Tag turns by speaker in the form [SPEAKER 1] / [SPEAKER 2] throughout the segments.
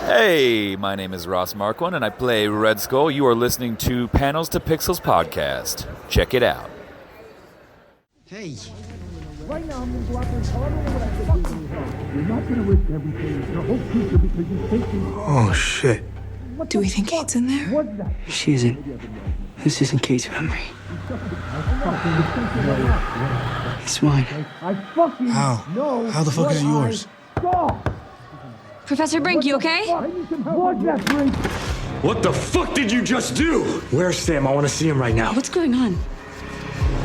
[SPEAKER 1] Hey, my name is Ross Marquand, and I play Red Skull. You are listening to Panels to Pixels podcast. Check it out.
[SPEAKER 2] Hey.
[SPEAKER 3] Right now, I'm going to go out there and tell everyone what I said. You're not going to risk everything, your whole future, because you think you...
[SPEAKER 2] Oh, shit.
[SPEAKER 4] Do we think Kate's in there?
[SPEAKER 3] What's that?
[SPEAKER 2] She isn't. This isn't Kate's memory. It's mine.
[SPEAKER 3] I fucking
[SPEAKER 5] How?
[SPEAKER 3] know.
[SPEAKER 5] How the fuck is it yours?
[SPEAKER 3] Stop!
[SPEAKER 4] Professor Brink, you okay?
[SPEAKER 3] Watch that drink!
[SPEAKER 6] What the fuck did you just do? Where's Sam? I want to see him right now.
[SPEAKER 4] What's going on?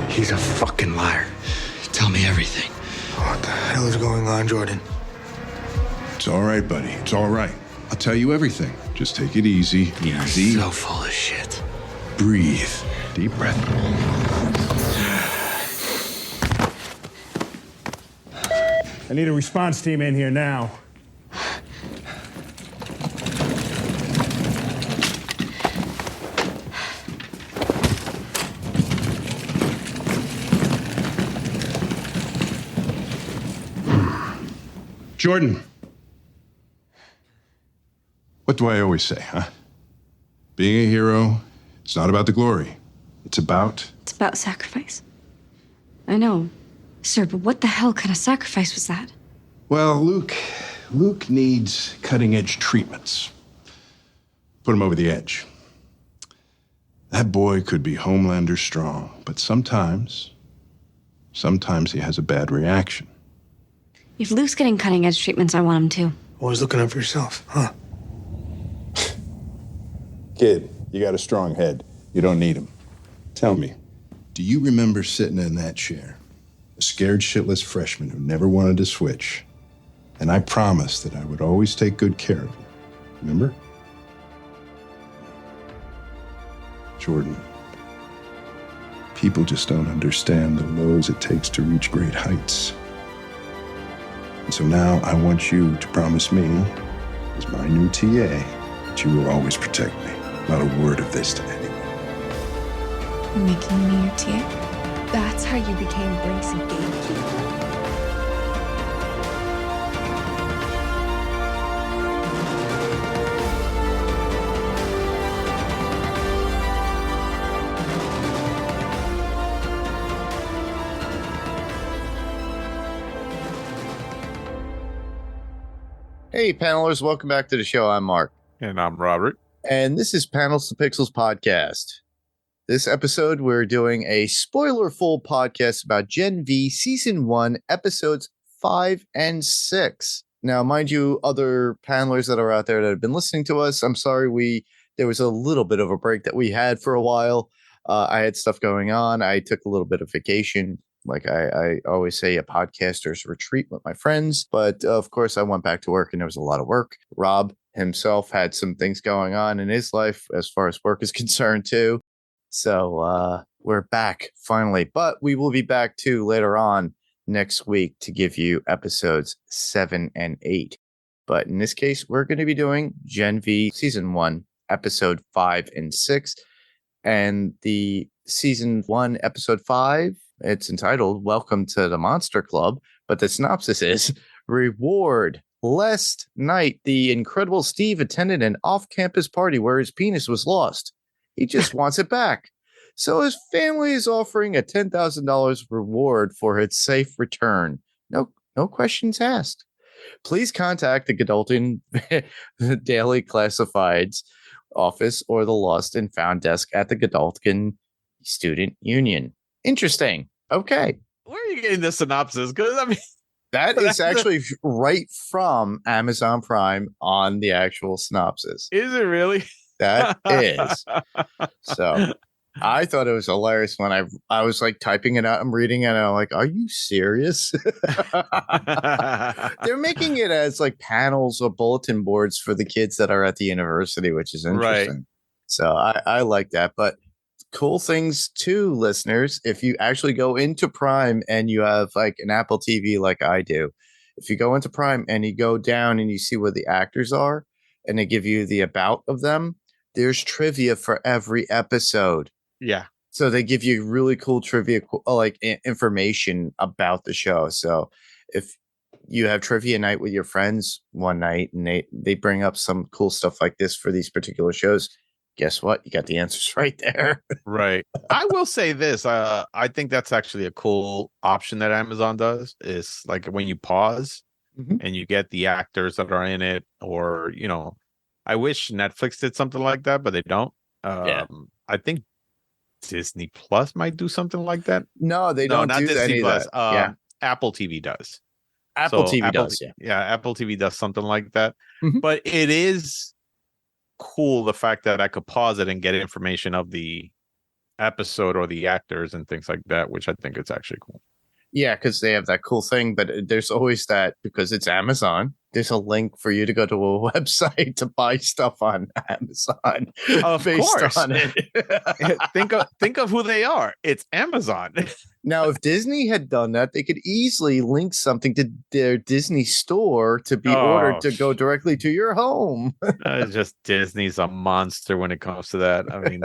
[SPEAKER 6] He's a fucking liar.
[SPEAKER 2] Tell me everything.
[SPEAKER 5] What the hell is going on, Jordan?
[SPEAKER 7] It's all right, buddy. It's all right. I'll tell you everything. Just take it easy.
[SPEAKER 2] You're
[SPEAKER 7] Easy.
[SPEAKER 2] so full of shit.
[SPEAKER 7] Breathe. Deep breath.
[SPEAKER 3] I need a response team in here now.
[SPEAKER 7] Jordan. What do I always say, huh? Being a hero, it's not about the glory. It's about...
[SPEAKER 4] It's about sacrifice. I know, sir, but what the hell kind of sacrifice was that?
[SPEAKER 7] Well, Luke needs cutting-edge treatments. Put him over the edge. That boy could be Homelander strong, but sometimes he has a bad reaction.
[SPEAKER 4] If Luke's getting cutting-edge treatments, I want him to.
[SPEAKER 5] Always looking out for yourself, huh?
[SPEAKER 7] Kid, you got a strong head. You don't need him. Tell me, do you remember sitting in that chair? A scared shitless freshman who never wanted to switch. And I promised that I would always take good care of you. Remember? Jordan, people just don't understand the lows it takes to reach great heights. And so now I want you to promise me, as my new TA, that you will always protect me. Not a word of this to anyone.
[SPEAKER 4] You're making me your TA?
[SPEAKER 8] That's how you became Brinks' gatekeeper?
[SPEAKER 9] Hey, panelers, welcome back to the show. I'm Mark.
[SPEAKER 10] And I'm Robert.
[SPEAKER 9] And this is Panels to Pixels podcast. This episode, we're doing a spoiler-full podcast about Gen V Season 1, Episodes 5 and 6. Now, mind you, other panelers that are out there that have been listening to us, I'm sorry there was a little bit of a break that we had for a while. I had stuff going on. I took a little bit of vacation. Like I always say, a podcaster's retreat with my friends. But of course, I went back to work and there was a lot of work. Rob himself had some things going on in his life as far as work is concerned, too. So we're back finally. But we will be back, too, later on next week to give you episodes 7 and 8. But in this case, we're going to be doing Gen V Season 1, Episode 5 and 6. And the Season 1, Episode 5... it's entitled Welcome to the Monster Club, but the synopsis is Reward. Last night, the incredible Steve attended an off-campus party where his penis was lost. He just wants it back. So his family is offering a $10,000 reward for its safe return. No questions asked. Please contact the Godolphin Daily Classifieds office or the Lost and Found desk at the Godolphin Student Union. Interesting. Okay.
[SPEAKER 10] Where are you getting this synopsis? Because I mean,
[SPEAKER 9] that is actually right from Amazon Prime on the actual synopsis.
[SPEAKER 10] Is it really?
[SPEAKER 9] That is. So I thought it was hilarious when I was like typing it out. I'm reading it and I'm like, are you serious? They're making it as like panels or bulletin boards for the kids that are at the university, which is interesting. Right. So I like that. But cool things too, listeners. If you actually go into Prime and you have like an Apple TV like I do, if you go into Prime and you go down and you see where the actors are and they give you the about of them, there's trivia for every episode.
[SPEAKER 10] Yeah.
[SPEAKER 9] So they give you really cool trivia, like information about the show. So if you have trivia night with your friends one night and they bring up some cool stuff like this for these particular shows, guess what? You got the answers right there.
[SPEAKER 10] Right. I will say this. I think that's actually a cool option that Amazon does, is like when you pause and you get the actors that are in it, or, you know, I wish Netflix did something like that, but they don't. I think Disney Plus might do something like that.
[SPEAKER 9] No, they don't
[SPEAKER 10] not
[SPEAKER 9] do
[SPEAKER 10] Disney
[SPEAKER 9] any
[SPEAKER 10] Plus.
[SPEAKER 9] of that.
[SPEAKER 10] Apple TV does.
[SPEAKER 9] Apple
[SPEAKER 10] So
[SPEAKER 9] TV does, yeah.
[SPEAKER 10] Yeah, Apple TV does something like that.
[SPEAKER 9] Mhm.
[SPEAKER 10] But it is cool, the fact that I could pause it and get information of the episode or the actors and things like that, which I think is actually cool.
[SPEAKER 9] Yeah, because they have that cool thing, but there's always that, because it's Amazon, there's a link for you to go to a website to buy stuff on Amazon.
[SPEAKER 10] Of
[SPEAKER 9] based
[SPEAKER 10] course.
[SPEAKER 9] on it.
[SPEAKER 10] think of who they are. It's Amazon.
[SPEAKER 9] Now, if Disney had done that, they could easily link something to their Disney store to be ordered to go directly to your home.
[SPEAKER 10] Just Disney's a monster when it comes to that. I mean,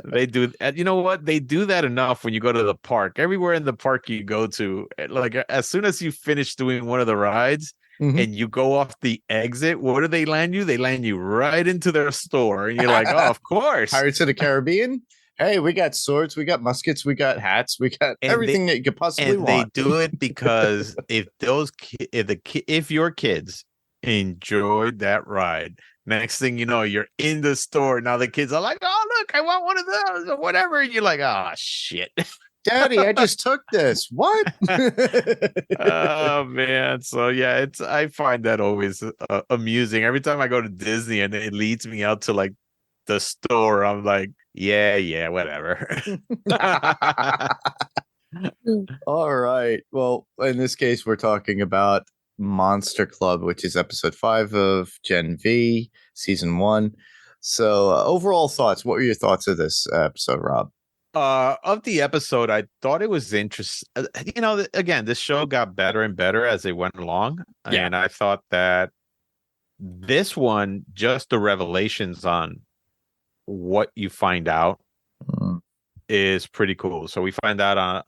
[SPEAKER 10] they do. You know what? They do that enough when you go to the park. Everywhere in the park you go to, like as soon as you finish doing one of the rides and you go off the exit, what do they land you? They land you right into their store, and you're like, oh, of course.
[SPEAKER 9] Pirates of the Caribbean. Hey, we got swords, we got muskets, we got hats, we got everything that you could possibly want.
[SPEAKER 10] They do it because if your kids enjoyed that ride, next thing you know, you're in the store. Now the kids are like, "Oh, look, I want one of those," or whatever. And you're like, "Oh shit,
[SPEAKER 9] Daddy, I just took this. What?"
[SPEAKER 10] Oh man. So yeah, I find that always amusing. Every time I go to Disney and it leads me out to like the store, I'm like, yeah, whatever.
[SPEAKER 9] All right. Well, in this case, we're talking about Monster Club, which is episode 5 of Gen V, season 1. So, overall thoughts. What were your thoughts of this episode, Rob?
[SPEAKER 10] Of the episode, I thought it was interesting. You know, again, this show got better and better as it went along, and I thought that this one, just the revelations on what you find out is pretty cool. So we find out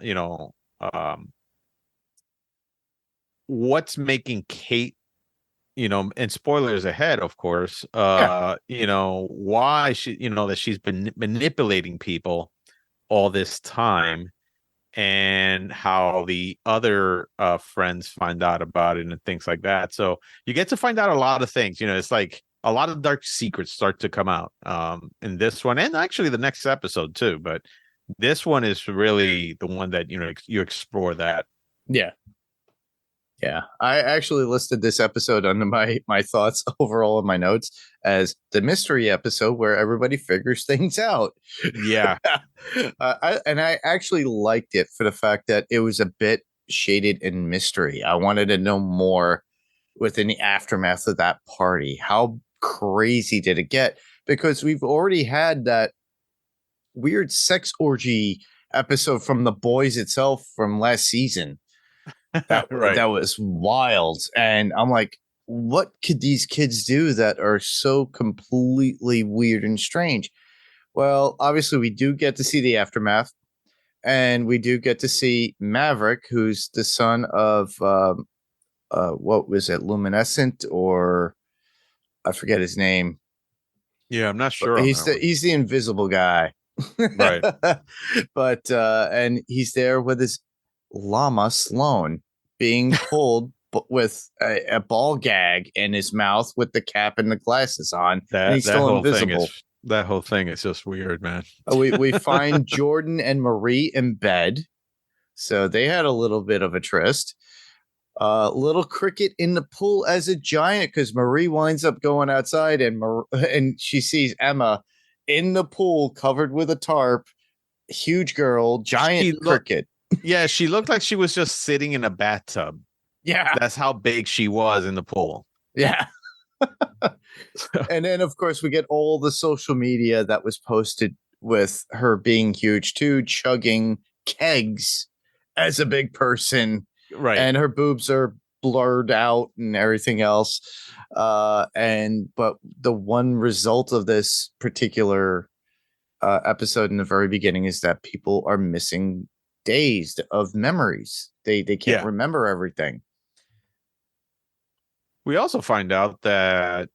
[SPEAKER 10] what's making Kate, and spoilers ahead, of course, why she, that she's been manipulating people all this time, and how the other friends find out about it and things like that. So you get to find out a lot of things. It's like a lot of dark secrets start to come out in this one, and actually the next episode too. But this one is really the one that you explore that.
[SPEAKER 9] Yeah, I actually listed this episode under my thoughts overall in my notes as the mystery episode where everybody figures things out.
[SPEAKER 10] Yeah.
[SPEAKER 9] I actually liked it for the fact that it was a bit shaded in mystery. I wanted to know more within the aftermath of that party. How crazy did it get? Because we've already had that weird sex orgy episode from The Boys itself from last season. That was wild. And I'm like, what could these kids do that are so completely weird and strange? Well, obviously we do get to see the aftermath, and we do get to see Maverick, who's the son of what was it, Luminescent, or I forget his name.
[SPEAKER 10] Yeah, I'm not sure.
[SPEAKER 9] He's the invisible guy.
[SPEAKER 10] Right.
[SPEAKER 9] But and he's there with his llama Sloan being pulled with a ball gag in his mouth with the cap and the glasses on. And he's still invisible.
[SPEAKER 10] That whole thing is just weird, man.
[SPEAKER 9] We find Jordan and Marie in bed. So they had a little bit of a tryst. Little Cricket in the pool as a giant, because Marie winds up going outside and she sees Emma in the pool covered with a tarp. Huge girl, giant Cricket.
[SPEAKER 10] Yeah, she looked like she was just sitting in a bathtub.
[SPEAKER 9] Yeah.
[SPEAKER 10] That's how big she was in the pool.
[SPEAKER 9] Yeah. And then, of course, we get all the social media that was posted with her being huge, too, chugging kegs as a big person.
[SPEAKER 10] Right.
[SPEAKER 9] And her boobs are blurred out and everything else. But the one result of this particular episode in the very beginning is that people are missing days of memories. They can't remember everything.
[SPEAKER 10] We also find out that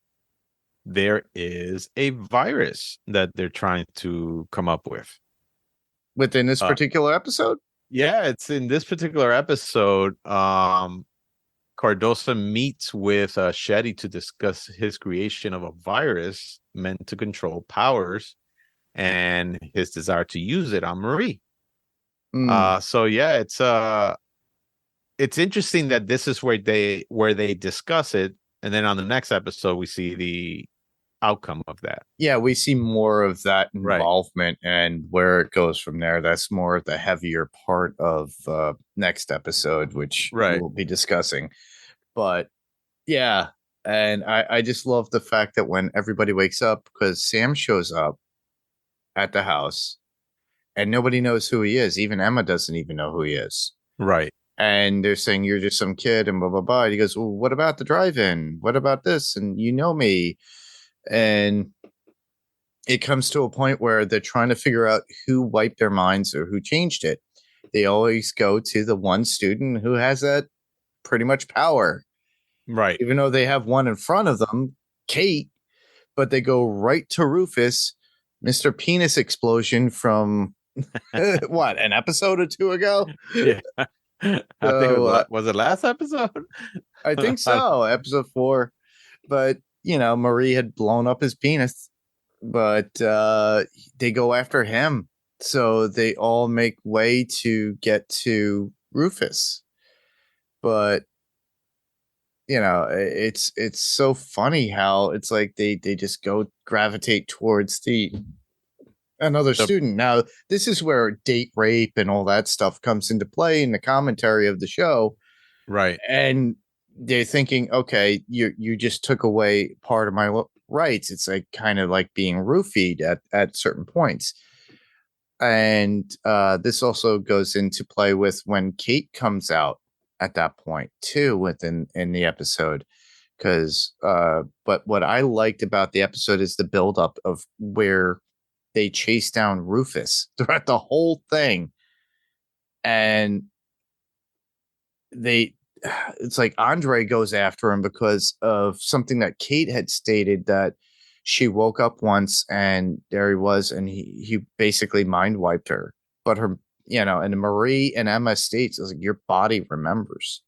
[SPEAKER 10] there is a virus that they're trying to come up with.
[SPEAKER 9] Within this particular episode?
[SPEAKER 10] Yeah, it's in this particular episode. Cardosa meets with Shetty to discuss his creation of a virus meant to control powers and his desire to use it on Marie. So yeah, it's interesting that this is where they discuss it, and then on the next episode we see the outcome of that.
[SPEAKER 9] Yeah, we see more of that involvement and where it goes from there. That's more the heavier part of next episode, which we'll be discussing. But yeah, and I just love the fact that when everybody wakes up, because Sam shows up at the house and nobody knows who he is. Even Emma doesn't even know who he is.
[SPEAKER 10] Right.
[SPEAKER 9] And they're saying, you're just some kid and blah, blah, blah. And he goes, well, what about the drive-in? What about this? And you know me. And it comes to a point where they're trying to figure out who wiped their minds or who changed it. They always go to the one student who has that pretty much power.
[SPEAKER 10] Right.
[SPEAKER 9] Even though they have one in front of them, Kate, but they go right to Rufus, Mr. Penis Explosion from what, an episode or two ago?
[SPEAKER 10] Yeah. I think was it last episode?
[SPEAKER 9] I think so, episode 4. But Marie had blown up his penis, but they go after him. So they all make way to get to Rufus. But, it's so funny how it's like they just go gravitate towards another student. Now, this is where date rape and all that stuff comes into play in the commentary of the show.
[SPEAKER 10] Right.
[SPEAKER 9] And they're thinking, okay, you just took away part of my rights. It's like kind of like being roofied at certain points. And this also goes into play with when Kate comes out at that point too, in the episode. Because but what I liked about the episode is the buildup of where they chase down Rufus throughout the whole thing. And it's like Andre goes after him because of something that Kate had stated, that she woke up once and there he was, and he basically mind wiped her. But her, and Marie and Emma states, is like, your body remembers.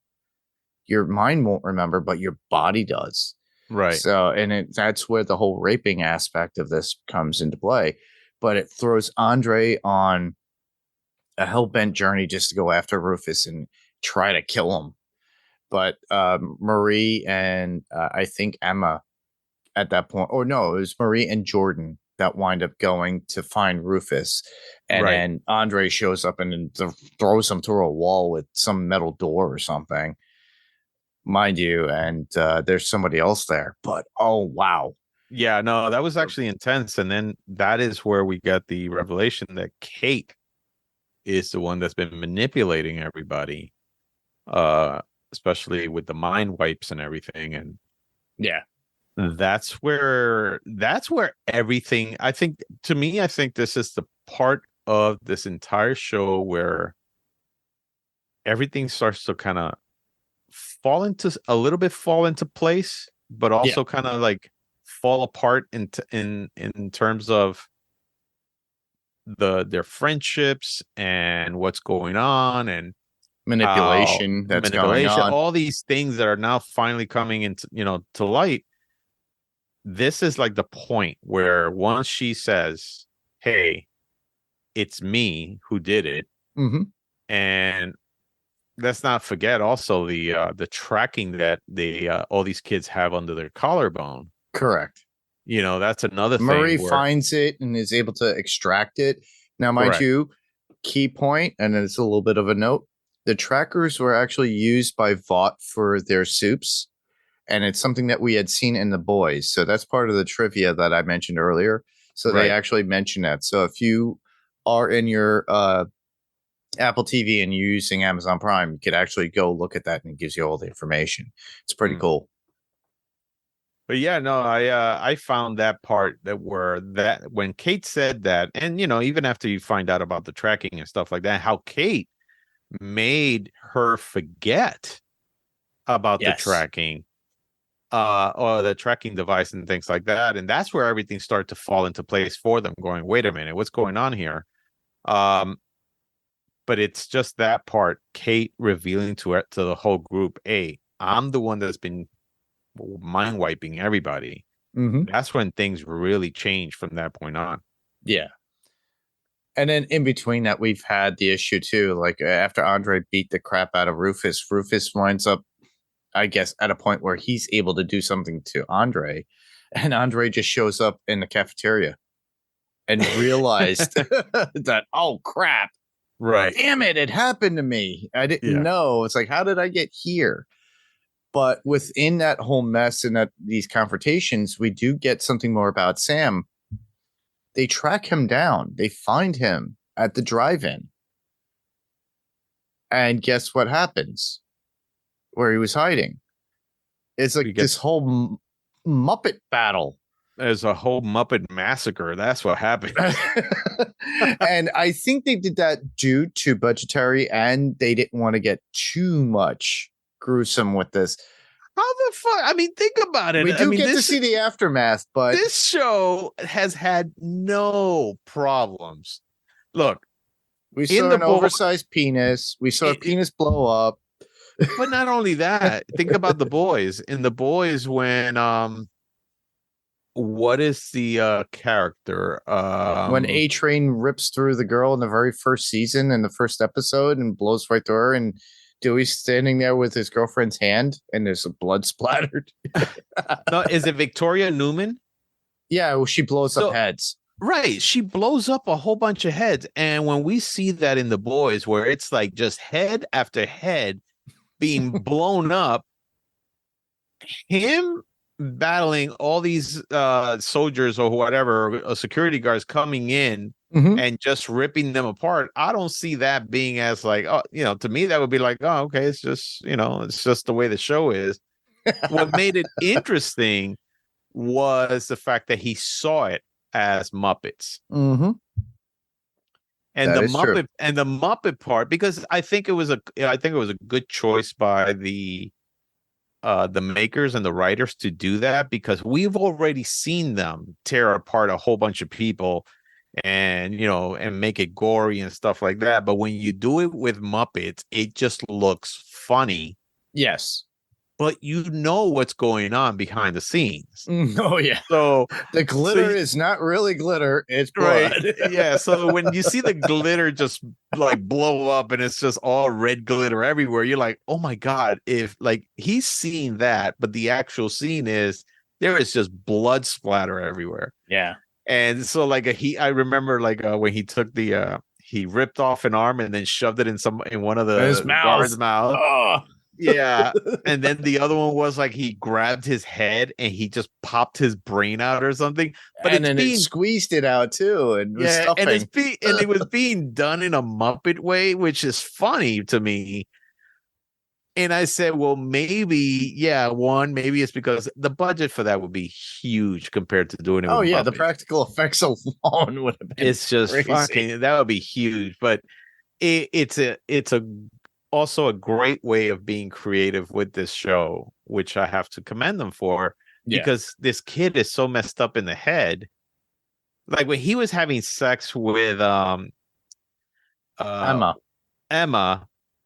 [SPEAKER 9] Your mind won't remember, but your body does.
[SPEAKER 10] Right.
[SPEAKER 9] So, and that's where the whole raping aspect of this comes into play. But it throws Andre on a hell-bent journey just to go after Rufus and try to kill him. But Marie and I think Emma at that point, or no, it was Marie and Jordan that wind up going to find Rufus. And then Andre shows up and throws him through a wall with some metal door or something, mind you. And there's somebody else there. But, oh, wow.
[SPEAKER 10] Yeah, no, that was actually intense. And then that is where we got the revelation that Kate is the one that's been manipulating everybody, especially with the mind wipes and everything. And
[SPEAKER 9] yeah,
[SPEAKER 10] that's where everything, I think this is the part of this entire show where everything starts to kind of fall into place, but also kind of like fall apart in terms of their friendships and what's going on, and
[SPEAKER 9] manipulation going on.
[SPEAKER 10] All these things that are now finally coming into to light. This is like the point where once she says, hey, it's me who did it.
[SPEAKER 9] Mm-hmm.
[SPEAKER 10] And let's not forget also the tracking that all these kids have under their collarbone.
[SPEAKER 9] Correct.
[SPEAKER 10] That's another thing.
[SPEAKER 9] Marie finds it and is able to extract it. Now, mind you, key point, and it's a little bit of a note, the trackers were actually used by Vought for their soups, and it's something that we had seen in The Boys. So that's part of the trivia that I mentioned earlier. So they actually mentioned that. So if you are in your Apple TV and you're using Amazon Prime, you could actually go look at that, and it gives you all the information. It's pretty cool.
[SPEAKER 10] But yeah, no, I found that part that when Kate said that, and even after you find out about the tracking and stuff like that, how Kate made her forget about the tracking. or the tracking device and things like that. And that's where everything started to fall into place for them, going, wait a minute, what's going on here? But it's just that part, Kate revealing to the whole group, hey, I'm the one that's been mind wiping everybody. That's when things really change from that point on.
[SPEAKER 9] Yeah. And then in between that, we've had the issue too. Like after Andre beat the crap out of Rufus, Rufus winds up, I guess, at a point where he's able to do something to Andre, and Andre just shows up in the cafeteria and realized that, oh crap,
[SPEAKER 10] right?
[SPEAKER 9] Damn it happened to me. I didn't know. It's like, how did I get here? But within that whole mess and these confrontations, we do get something more about Sam. They track him down. They find him at the drive-in. And guess what happens? Where he was hiding. It's like this whole Muppet battle.
[SPEAKER 10] There's a whole Muppet massacre. That's what happened.
[SPEAKER 9] And I think they did that due to budgetary, and they didn't want to get too much gruesome with this.
[SPEAKER 10] How the fuck? I mean, think about it.
[SPEAKER 9] We do get to see the aftermath, but
[SPEAKER 10] this show has had no problems. Look,
[SPEAKER 9] we saw an oversized penis. We saw a penis blow up.
[SPEAKER 10] But not only that, think about The Boys. In The Boys, when what is the character?
[SPEAKER 9] When A-Train rips through the girl in the very first season in the first episode and blows right through her, and Dewey's standing there with his girlfriend's hand, and there's blood splattered.
[SPEAKER 10] No, is it Victoria Newman?
[SPEAKER 9] Yeah, well, she blows up heads.
[SPEAKER 10] Right, she blows up a whole bunch of heads, and when we see that in The Boys, where it's like just head after head being blown up, him battling all these soldiers or whatever, security guards coming in and just ripping them apart, I don't see that being as like, oh, to me that would be like, oh, okay, it's just, it's just the way the show is. What made it interesting was the fact that he saw it as Muppets.
[SPEAKER 9] Mm-hmm.
[SPEAKER 10] And the Muppet part, because I think it was a good choice by the makers and the writers to do that, because we've already seen them tear apart a whole bunch of people and and make it gory and stuff like that. But when you do it with Muppets, it just looks funny.
[SPEAKER 9] Yes.
[SPEAKER 10] But what's going on behind the scenes.
[SPEAKER 9] Oh yeah.
[SPEAKER 10] So
[SPEAKER 9] the glitter is not really glitter, it's blood.
[SPEAKER 10] Right. Yeah. So when you see the glitter just like blow up and it's just all red glitter everywhere, you're like, oh my God, if like he's seeing that, but the actual scene is there is just blood splatter everywhere.
[SPEAKER 9] Yeah.
[SPEAKER 10] And so like I remember like when he took he ripped off an arm and then shoved it in one of the guards' mouth.
[SPEAKER 9] Oh.
[SPEAKER 10] Yeah. And then the other one was like he grabbed his head and he just popped his brain out or something. But
[SPEAKER 9] it squeezed it out too. And
[SPEAKER 10] it was being done in a Muppet way, which is funny to me. And I said, well, maybe it's because the budget for that would be huge compared to doing it.
[SPEAKER 9] Oh, yeah.
[SPEAKER 10] Muppets.
[SPEAKER 9] The practical effects alone would have been
[SPEAKER 10] It's just
[SPEAKER 9] crazy.
[SPEAKER 10] fucking, that would be huge. But it's also a great way of being creative with this show, which I have to commend them for, because this kid is so messed up in the head. Like when he was having sex with Emma,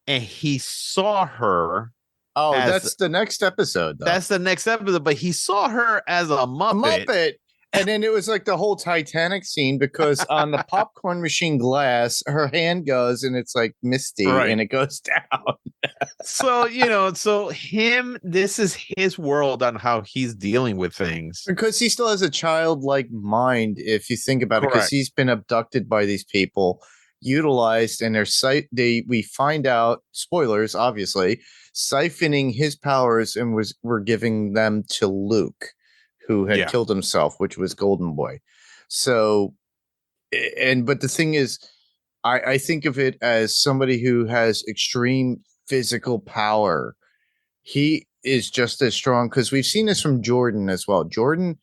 [SPEAKER 10] and he saw her.
[SPEAKER 9] Oh, that's the next episode, though.
[SPEAKER 10] That's the next episode, but he saw her as a Muppet.
[SPEAKER 9] And then it was like the whole Titanic scene, because on the popcorn machine glass, her hand goes and it's like misty and it goes down.
[SPEAKER 10] So, this is his world on how he's dealing with things.
[SPEAKER 9] Because he still has a childlike mind, if you think about it, because he's been abducted by these people, utilized, and we find out, spoilers, obviously, siphoning his powers and were giving them to Luke, who had killed himself, which was Golden Boy. So, but the thing is, I think of it as somebody who has extreme physical power. He is just as strong, because we've seen this from Jordan as well. Jordan,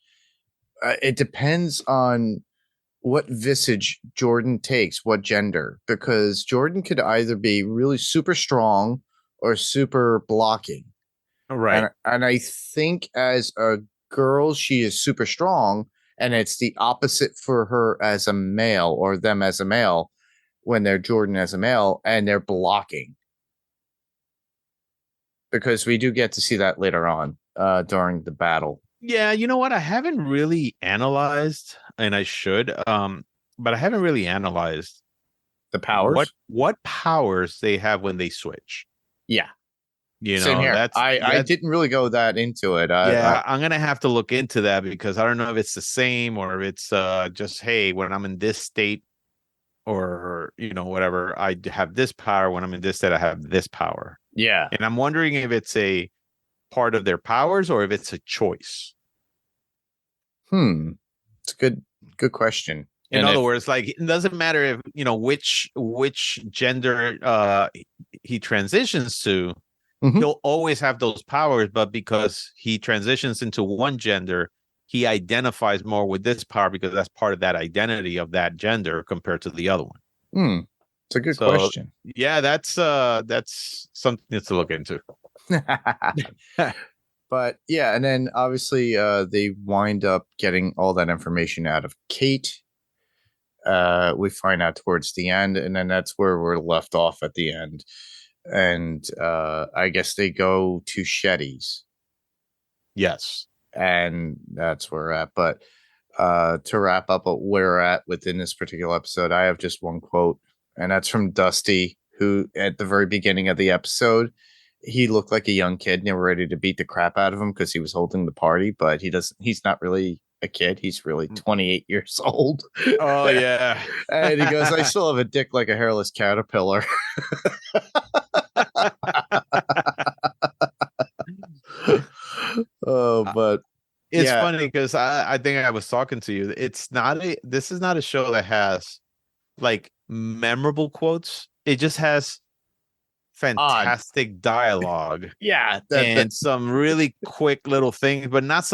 [SPEAKER 9] it depends on what visage Jordan takes, what gender, because Jordan could either be really super strong or super blocking.
[SPEAKER 10] Right.
[SPEAKER 9] And I think as a girl, she is super strong, and it's the opposite for her as a male, or them as a male, when they're Jordan as a male, and they're blocking. Because we do get to see that later on during the battle.
[SPEAKER 10] Yeah, you know what? I haven't really analyzed, and I should, but I haven't really analyzed
[SPEAKER 9] The powers?
[SPEAKER 10] what powers they have when they switch.
[SPEAKER 9] Yeah.
[SPEAKER 10] You
[SPEAKER 9] Same
[SPEAKER 10] know,
[SPEAKER 9] here. I didn't really go that into it.
[SPEAKER 10] I'm gonna have to look into that because I don't know if it's the same or if it's just, hey, when I'm in this state, or whatever, I have this power. When I'm in this state, I have this power.
[SPEAKER 9] Yeah.
[SPEAKER 10] And I'm wondering if it's a part of their powers or if it's a choice.
[SPEAKER 9] It's a good question.
[SPEAKER 10] In other words, like, it doesn't matter if which gender he transitions to, he'll always have those powers, but because he transitions into one gender, he identifies more with this power because that's part of that identity of that gender compared to the other one.
[SPEAKER 9] It's a good question.
[SPEAKER 10] Yeah, that's something to look into.
[SPEAKER 9] But yeah, and then obviously they wind up getting all that information out of Kate. We find out towards the end, and then that's where we're left off at the end. And I guess they go to Shetty's.
[SPEAKER 10] Yes.
[SPEAKER 9] And that's where we're at. But to wrap up what we're at within this particular episode, I have just one quote, and that's from Dusty, who at the very beginning of the episode, he looked like a young kid and they were ready to beat the crap out of him because he was holding the party, but he's not really a kid. He's really 28 years old.
[SPEAKER 10] Oh, yeah.
[SPEAKER 9] And he goes, I still have a dick like a hairless caterpillar. But
[SPEAKER 10] it's funny because I think I was talking to you. This is not a show that has like memorable quotes. It just has fantastic dialogue.
[SPEAKER 9] Yeah.
[SPEAKER 10] And some really quick little things, but not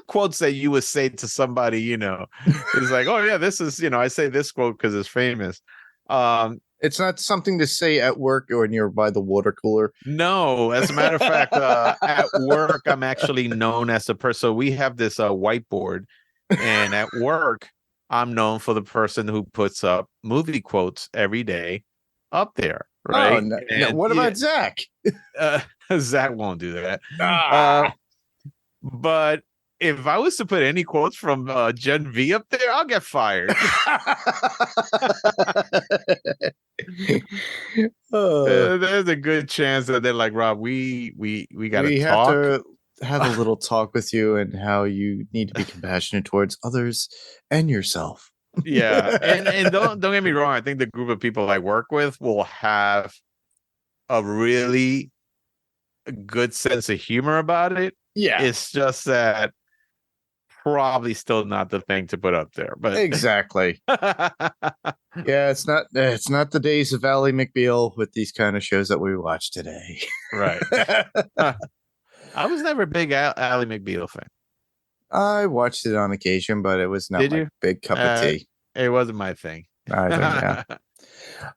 [SPEAKER 10] quotes that you would say to somebody, it's like, oh yeah, this is, I say this quote because it's famous.
[SPEAKER 9] It's not something to say at work or when you're by the water cooler.
[SPEAKER 10] No, as a matter of fact, at work, I'm actually known as a person. So we have this whiteboard, and at work, I'm known for the person who puts up movie quotes every day up there. Right.
[SPEAKER 9] Oh, what about Zach?
[SPEAKER 10] Zach won't do that. But if I was to put any quotes from Gen V up there, I'll get fired. There's a good chance that they're like, Rob, we gotta talk.
[SPEAKER 9] Have to have a little talk with you and how you need to be compassionate towards others and yourself.
[SPEAKER 10] Yeah, and don't get me wrong. I think the group of people I work with will have a really good sense of humor about it.
[SPEAKER 9] Yeah,
[SPEAKER 10] it's just that probably still not the thing to put up there. But
[SPEAKER 9] exactly. Yeah, it's not the days of Ally McBeal with these kind of shows that we watch today.
[SPEAKER 10] Right. I was never a big Ally McBeal fan.
[SPEAKER 9] I watched it on occasion, but it was not my big cup of tea.
[SPEAKER 10] It wasn't my thing.
[SPEAKER 9] I think, yeah.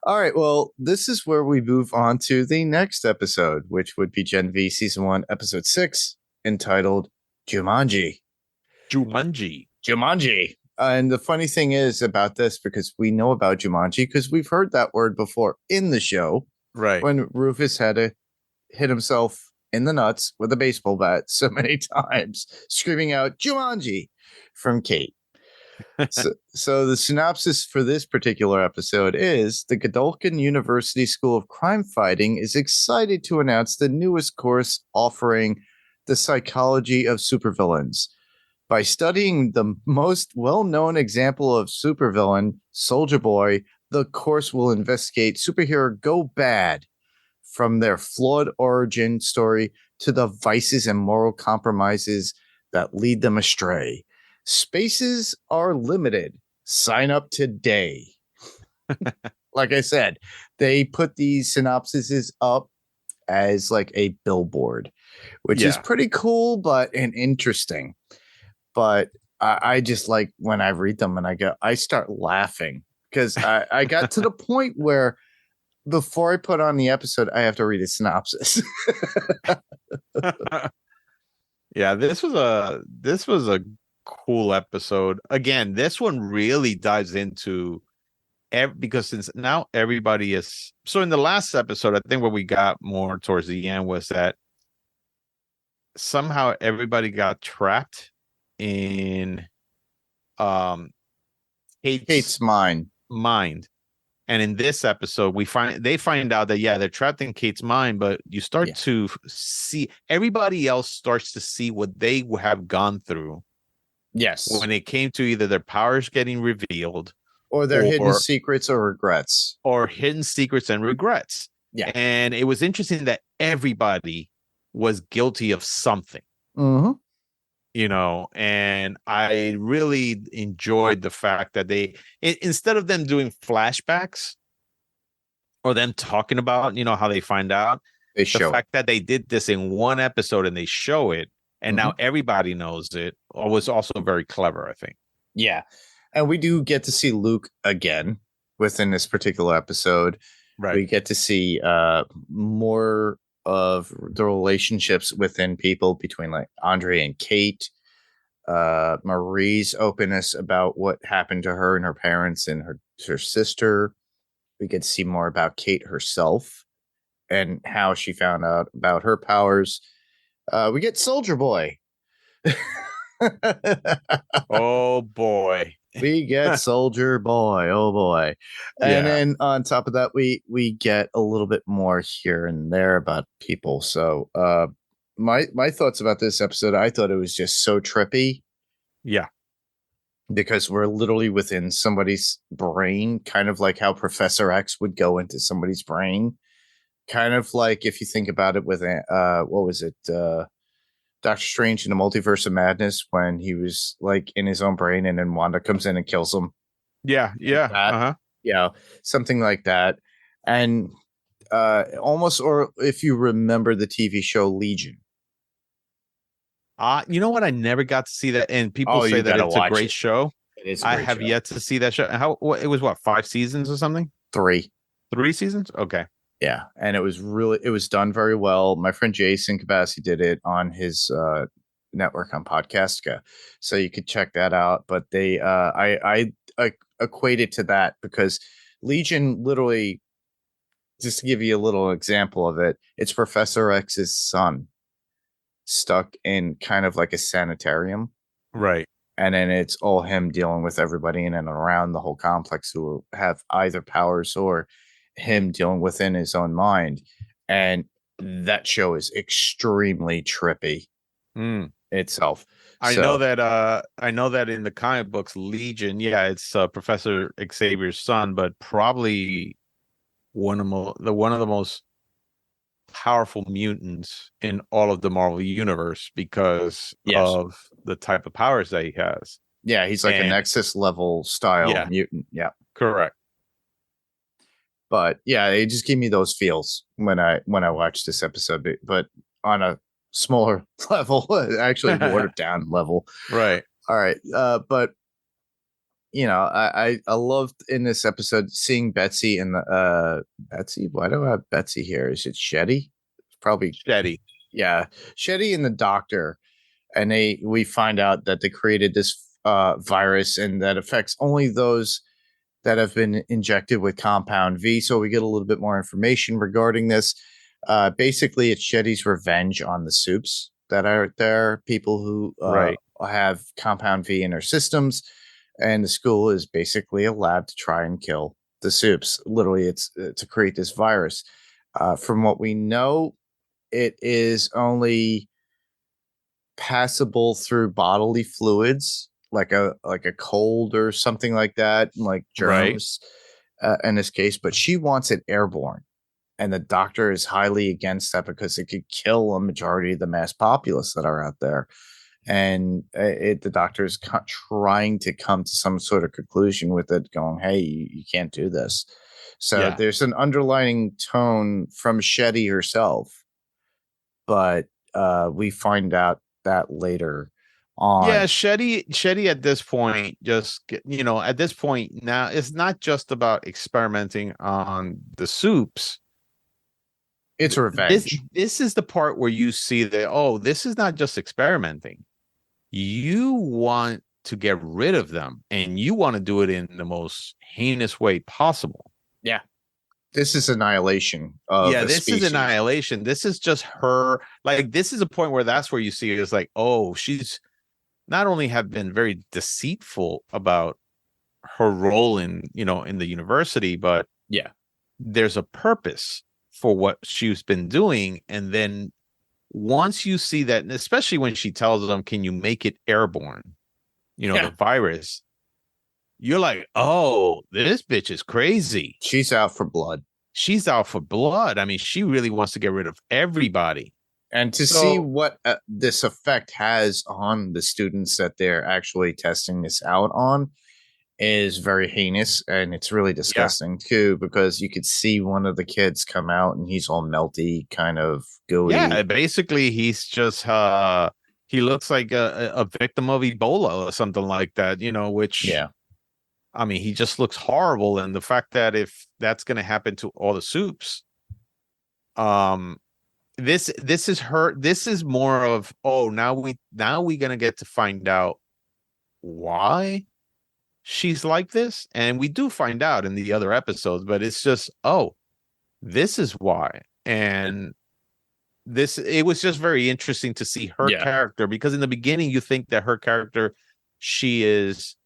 [SPEAKER 9] All right. Well, this is where we move on to the next episode, which would be Gen V Season 1, Episode 6, entitled Jumanji. Jumanji. And the funny thing is about this, because we know about Jumanji, because we've heard that word before in the show.
[SPEAKER 10] Right.
[SPEAKER 9] When Rufus had to hit himself in the nuts with a baseball bat so many times, screaming out Jumanji from Kate. So the synopsis for this particular episode is: the Godolphin University School of Crime Fighting is excited to announce the newest course offering the psychology of supervillains. By studying the most well-known example of supervillain, Soldier Boy, the course will investigate superhero go bad, from their flawed origin story to the vices and moral compromises that lead them astray. Spaces are limited. Sign up today. Like I said, they put these synopsises up as like a billboard, which is pretty cool, and interesting. But I just like when I read them and I start laughing because I got to the point where before I put on the episode, I have to read a synopsis.
[SPEAKER 10] Yeah, this was a cool episode. Again, this one really dives into because since now everybody is so in the last episode, I think what we got more towards the end was that somehow everybody got trapped in
[SPEAKER 9] Kate's mind.
[SPEAKER 10] And in this episode, they find out that they're trapped in Kate's mind, but you start to see everybody else starts to see what they have gone through.
[SPEAKER 9] Yes.
[SPEAKER 10] When it came to either their powers getting revealed
[SPEAKER 9] or their hidden secrets or regrets.
[SPEAKER 10] Or hidden secrets and regrets.
[SPEAKER 9] Yeah.
[SPEAKER 10] And it was interesting that everybody was guilty of something.
[SPEAKER 9] Mm-hmm.
[SPEAKER 10] You know, and I really enjoyed the fact that they, instead of them doing flashbacks or them talking about, you know, how they find out,
[SPEAKER 9] the fact
[SPEAKER 10] that they did this in one episode and they show it, and now everybody knows it, was also very clever, I think.
[SPEAKER 9] Yeah. And we do get to see Luke again within this particular episode.
[SPEAKER 10] Right.
[SPEAKER 9] We get to see more of the relationships within people between like Andre and Kate, Marie's openness about what happened to her and her parents and her sister. We get to see more about Kate herself and how she found out about her powers. We get Soldier Boy.
[SPEAKER 10] Oh boy.
[SPEAKER 9] We get Soldier Boy. Oh boy. And then on top of that, we get a little bit more here and there about people. So my thoughts about this episode, I thought it was just so trippy.
[SPEAKER 10] Yeah.
[SPEAKER 9] Because we're literally within somebody's brain, kind of like how Professor X would go into somebody's brain. Kind of like if you think about it with what was it? Doctor Strange in the Multiverse of Madness, when he was like in his own brain and then Wanda comes in and kills him.
[SPEAKER 10] Yeah.
[SPEAKER 9] Yeah, something like that. And almost, or if you remember the TV show Legion.
[SPEAKER 10] You know what? I never got to see that, and people say that it's a great show.
[SPEAKER 9] It is.
[SPEAKER 10] I have yet to see that show. It was 5 seasons or something?
[SPEAKER 9] 3
[SPEAKER 10] seasons? Okay.
[SPEAKER 9] Yeah, and it was done very well. My friend Jason Kabassi did it on his network on Podcastica, so you could check that out. But they, I equate it to that because Legion literally, just to give you a little example of it, it's Professor X's son stuck in kind of like a sanitarium,
[SPEAKER 10] right?
[SPEAKER 9] And then it's all him dealing with everybody in and around the whole complex who have either powers or him dealing within his own mind. And that show is extremely trippy itself.
[SPEAKER 10] I know that in the comic books, Legion, it's Professor Xavier's son, but probably one of the most powerful mutants in all of the Marvel universe because of the type of powers that he has.
[SPEAKER 9] Yeah, he's like a Nexus level style mutant. Yeah,
[SPEAKER 10] correct.
[SPEAKER 9] But yeah, it just gave me those feels when I watched this episode, but on a smaller level, actually watered down level.
[SPEAKER 10] Right.
[SPEAKER 9] All right. But you know, I loved in this episode seeing Betsy and the Betsy. Why do I have Betsy here? Is it Shetty? It's probably
[SPEAKER 10] Shetty.
[SPEAKER 9] Yeah, Shetty and the doctor, and we find out that they created this virus and that affects only those that have been injected with Compound V. So we get a little bit more information regarding this. Basically, it's Shetty's revenge on the Supes that are there, people who have Compound V in their systems. And the school is basically a lab to try and kill the Supes. Literally, it's to create this virus. From what we know, it is only passable through bodily fluids, like a cold or something like that, like germs in this case. But she wants it airborne, and the doctor is highly against that because it could kill a majority of the mass populace that are out there. And the doctor is trying to come to some sort of conclusion with it, going, hey, you can't do this. So there's an underlying tone from Shetty herself, but we find out that later on.
[SPEAKER 10] Yeah, Shetty at this point at this point now it's not just about experimenting on the soups.
[SPEAKER 9] It's revenge.
[SPEAKER 10] This is the part where you see that, oh, this is not just experimenting. You want to get rid of them, and you want to do it in the most heinous way possible.
[SPEAKER 9] Yeah. This is annihilation of
[SPEAKER 10] this is annihilation. This is just her. Like, this is a point where that's where you see it is like, oh, she's not only have been very deceitful about her role in the university, but
[SPEAKER 9] yeah,
[SPEAKER 10] there's a purpose for what she's been doing. And then once you see that, and especially when she tells them, can you make it airborne? The virus, you're like, oh, this bitch is crazy.
[SPEAKER 9] She's out for blood.
[SPEAKER 10] I mean, she really wants to get rid of everybody.
[SPEAKER 9] And to see what this effect has on the students that they're actually testing this out on is very heinous, and it's really disgusting too, because you could see one of the kids come out and he's all melty, kind of gooey.
[SPEAKER 10] Yeah, basically he's just he looks like a victim of Ebola or something like that, which I mean, he just looks horrible. And the fact that if that's going to happen to all the soups, this is more of, oh, now we're going to get to find out why she's like this. And we do find out in the other episodes, but it's just, oh, this is why. And it was just very interesting to see her character, because in the beginning you think that her character, she is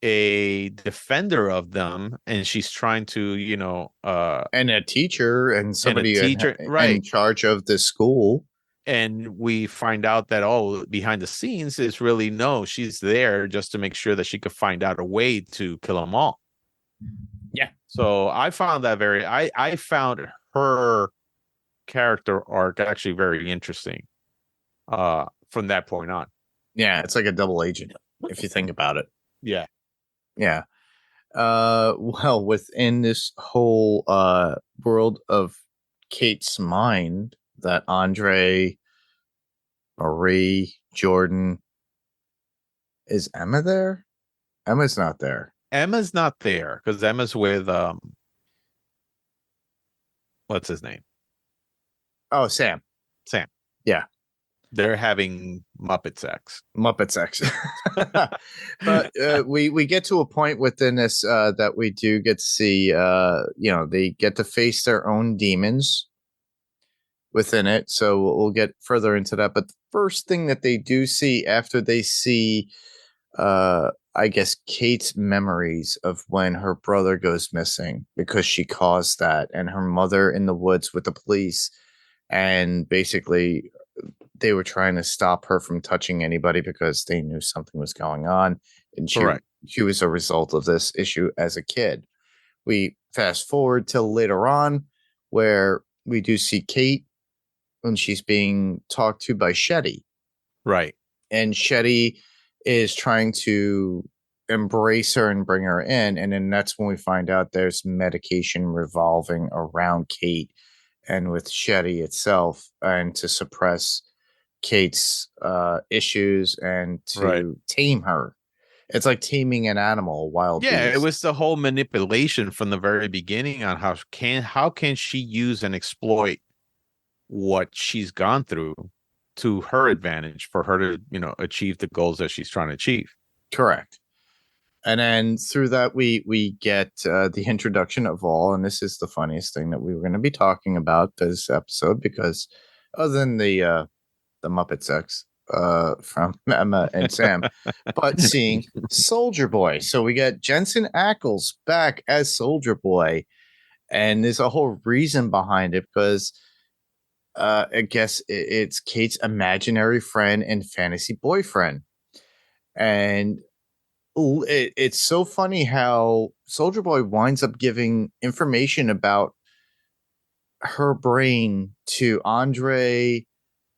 [SPEAKER 10] a defender of them, and she's trying to
[SPEAKER 9] and a teacher and somebody
[SPEAKER 10] right,
[SPEAKER 9] in charge of the school.
[SPEAKER 10] And we find out that, oh, behind the scenes is really, no, she's there just to make sure that she could find out a way to kill them all.
[SPEAKER 9] Yeah.
[SPEAKER 10] So I found that I found her character arc actually very interesting from that point on.
[SPEAKER 9] Yeah, it's like a double agent if you think about it.
[SPEAKER 10] Yeah.
[SPEAKER 9] Well, within this whole world of Kate's mind, that Andre, Marie, Jordan, is Emma there? Emma's not there.
[SPEAKER 10] Emma's not there because Emma's with what's his name?
[SPEAKER 9] Oh, Sam. Yeah.
[SPEAKER 10] They're having Muppet sex.
[SPEAKER 9] But we get to a point within this that we do get to see, they get to face their own demons within it. So we'll get further into that. But the first thing that they do see after they see, I guess, Kate's memories of when her brother goes missing because she caused that, and her mother in the woods with the police, and basically they were trying to stop her from touching anybody because they knew something was going on. And she was a result of this issue as a kid. We fast forward till later on where we do see Kate when she's being talked to by Shetty.
[SPEAKER 10] Right.
[SPEAKER 9] And Shetty is trying to embrace her and bring her in. And then that's when we find out there's medication revolving around Kate and with Shetty itself, and to suppress Kate's issues and to tame her. It's like taming an animal, a wild beast.
[SPEAKER 10] It was the whole manipulation from the very beginning on how can she use and exploit what she's gone through to her advantage for her to, achieve the goals that she's trying to achieve.
[SPEAKER 9] Correct. And then through that, we get the introduction of all, and this is the funniest thing that we were going to be talking about this episode, because other than the Muppet sex from Emma and Sam, but seeing Soldier Boy. So we got Jensen Ackles back as Soldier Boy, and there's a whole reason behind it, because I guess it's Kate's imaginary friend and fantasy boyfriend. And it's so funny how Soldier Boy winds up giving information about her brain to Andre,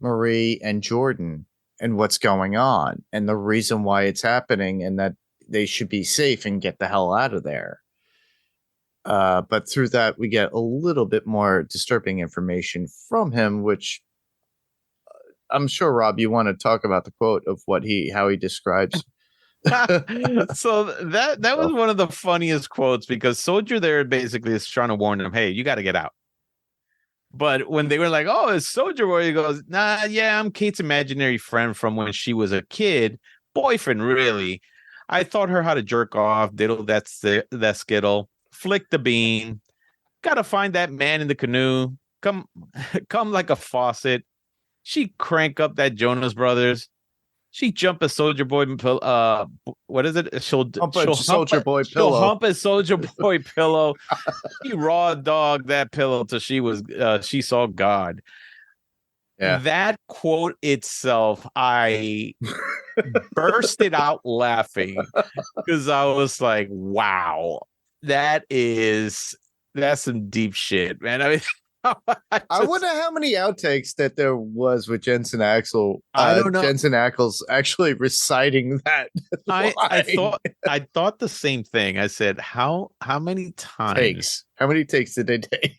[SPEAKER 9] Marie, and Jordan, and what's going on, and the reason why it's happening, and that they should be safe and get the hell out of there. But through that, we get a little bit more disturbing information from him, which I'm sure, Rob, you want to talk about the quote of how he describes.
[SPEAKER 10] So that was one of the funniest quotes, because Soldier there basically is trying to warn them, hey, you got to get out. But when they were like, oh, it's Soldier Boy, he goes, nah, yeah, I'm Kate's imaginary friend from when she was a kid. Boyfriend, really. I taught her how to jerk off, diddle that skittle, flick the bean. Gotta find that man in the canoe. Come like a faucet. She crank up that Jonas Brothers. She jump a Soldier Boy. What is it? She'll hump a Soldier Boy pillow. She raw dog that pillow till she saw God.
[SPEAKER 9] Yeah.
[SPEAKER 10] That quote itself, I bursted out laughing because I was like, "Wow, that's some deep shit, man." I mean.
[SPEAKER 9] I wonder how many outtakes that there was with Jensen Ackles.
[SPEAKER 10] I don't know.
[SPEAKER 9] Jensen Ackles actually reciting that.
[SPEAKER 10] I thought the same thing. I said, how many times?
[SPEAKER 9] How many takes did they take?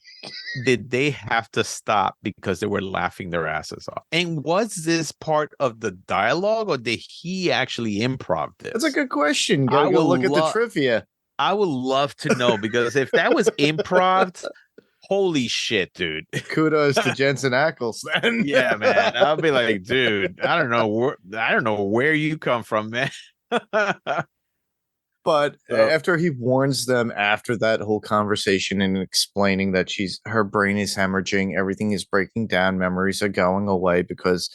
[SPEAKER 10] Did they have to stop because they were laughing their asses off? And was this part of the dialogue, or did he actually improv this?
[SPEAKER 9] That's a good question. Go look at the trivia.
[SPEAKER 10] I would love to know, because if that was improv. Holy shit, dude.
[SPEAKER 9] Kudos to Jensen Ackles then.
[SPEAKER 10] Yeah, man. I'll be like, dude, I don't know where you come from, man.
[SPEAKER 9] But after he warns them after that whole conversation and explaining that her brain is hemorrhaging, everything is breaking down, memories are going away because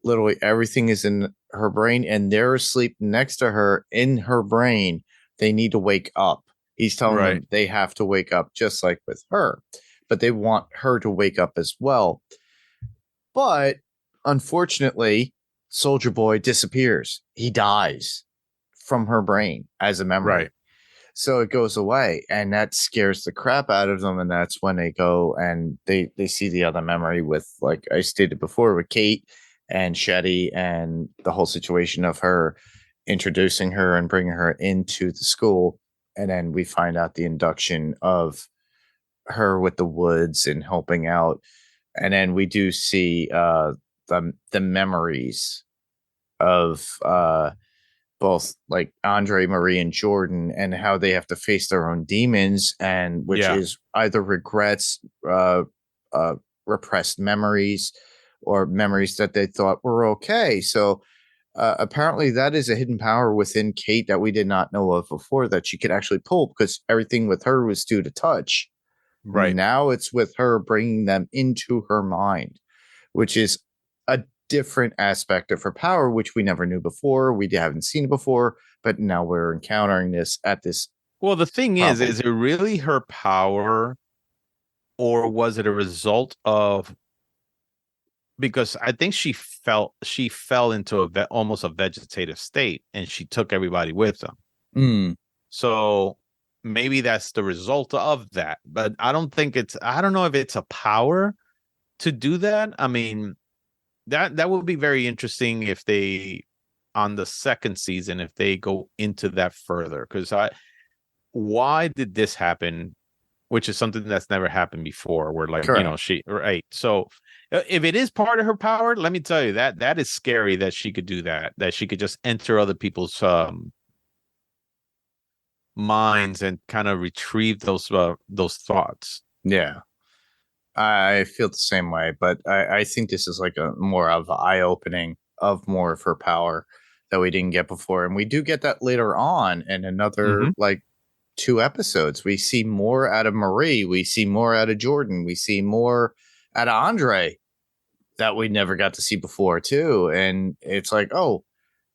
[SPEAKER 9] literally everything is in her brain and they're asleep next to her in her brain. They need to wake up. He's telling them they have to wake up, just like with her, but they want her to wake up as well. But unfortunately, Soldier Boy disappears. He dies from her brain as a memory.
[SPEAKER 10] Right.
[SPEAKER 9] So it goes away, and that scares the crap out of them. And that's when they go and they see the other memory with, like I stated before, with Kate and Shetty and the whole situation of her introducing her and bringing her into the school. And then we find out the induction of her with the Woods and helping out. And then we do see the memories of both like Andre, Marie, and Jordan, and how they have to face their own demons, and which is either regrets, repressed memories, or memories that they thought were okay. So apparently that is a hidden power within Kate that we did not know of before, that she could actually pull, because everything with her was due to touch.
[SPEAKER 10] Right.
[SPEAKER 9] Now it's with her bringing them into her mind, which is a different aspect of her power, which we never knew before. We haven't seen it before, but now we're encountering this at this.
[SPEAKER 10] Well, the thing is it really her power, or was it a result of, because I think she fell into almost a vegetative state, and she took everybody with them. So maybe that's the result of that, but I don't know if it's a power to do that. I mean, that would be very interesting if they, on the second season, if they go into that further, because why did this happen, which is something that's never happened before, where like, correct. So if it is part of her power, let me tell you that is scary, that she could do that she could just enter other people's minds and kind of retrieve those thoughts.
[SPEAKER 9] Yeah, I feel the same way, but I think this is like a more of an eye-opening of more of her power that we didn't get before, and we do get that later on in another like 2 episodes. We see more out of Marie, we see more out of Jordan, we see more out of Andre that we never got to see before too. And it's like, oh,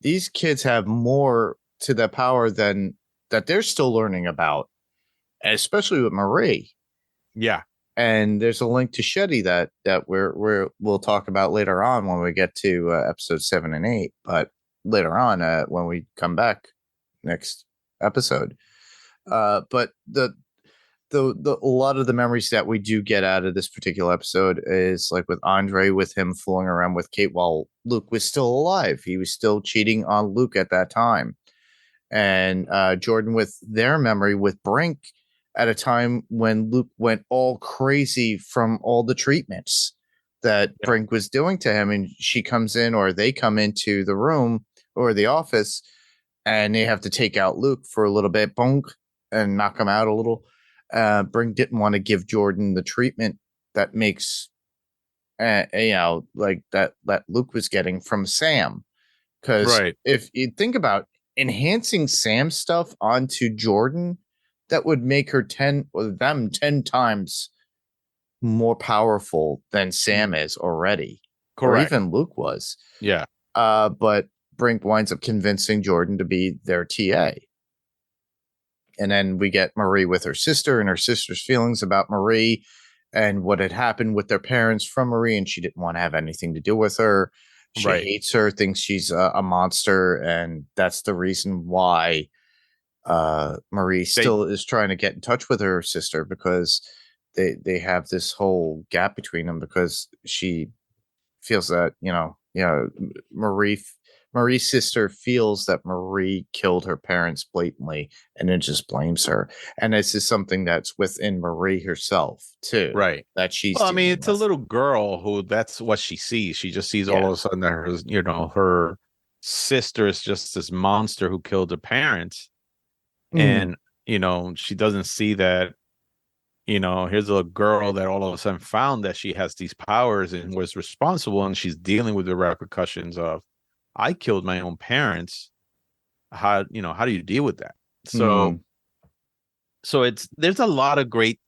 [SPEAKER 9] these kids have more to their power than that they're still learning about, especially with Marie.
[SPEAKER 10] Yeah.
[SPEAKER 9] And there's a link to Shetty that we'll talk about later on when we get to episode 7 and 8, but later on when we come back next episode. But a lot of the memories that we do get out of this particular episode is like with Andre, with him fooling around with Kate while Luke was still alive. He was still cheating on Luke at that time. And Jordan with their memory with Brink at a time when Luke went all crazy from all the treatments that Brink was doing to him. And she comes in, or they come into the room or the office, and they have to take out Luke for a little bit, bonk, and knock him out a little. Brink didn't want to give Jordan the treatment that makes, like that Luke was getting from Sam. Because if you think about enhancing Sam's stuff onto Jordan, that would make her 10 times more powerful than Sam is already.
[SPEAKER 10] Correct.
[SPEAKER 9] Or even Luke was.
[SPEAKER 10] Yeah.
[SPEAKER 9] But Brink winds up convincing Jordan to be their TA. And then we get Marie with her sister and her sister's feelings about Marie and what had happened with their parents from Marie. And she didn't want to have anything to do with her. She hates her, thinks she's a monster. And that's the reason why Marie still is trying to get in touch with her sister, because they have this whole gap between them, because she feels that, Marie's sister feels that Marie killed her parents blatantly, and it just blames her. And this is something that's within Marie herself too.
[SPEAKER 10] Right.
[SPEAKER 9] That she's,
[SPEAKER 10] well, I mean, it's a little girl who that's what she sees. She just sees all of a sudden that her sister is just this monster who killed her parents. And, she doesn't see that, here's a girl that all of a sudden found that she has these powers and was responsible, and she's dealing with the repercussions of, I killed my own parents. How do you deal with that? So, there's a lot of great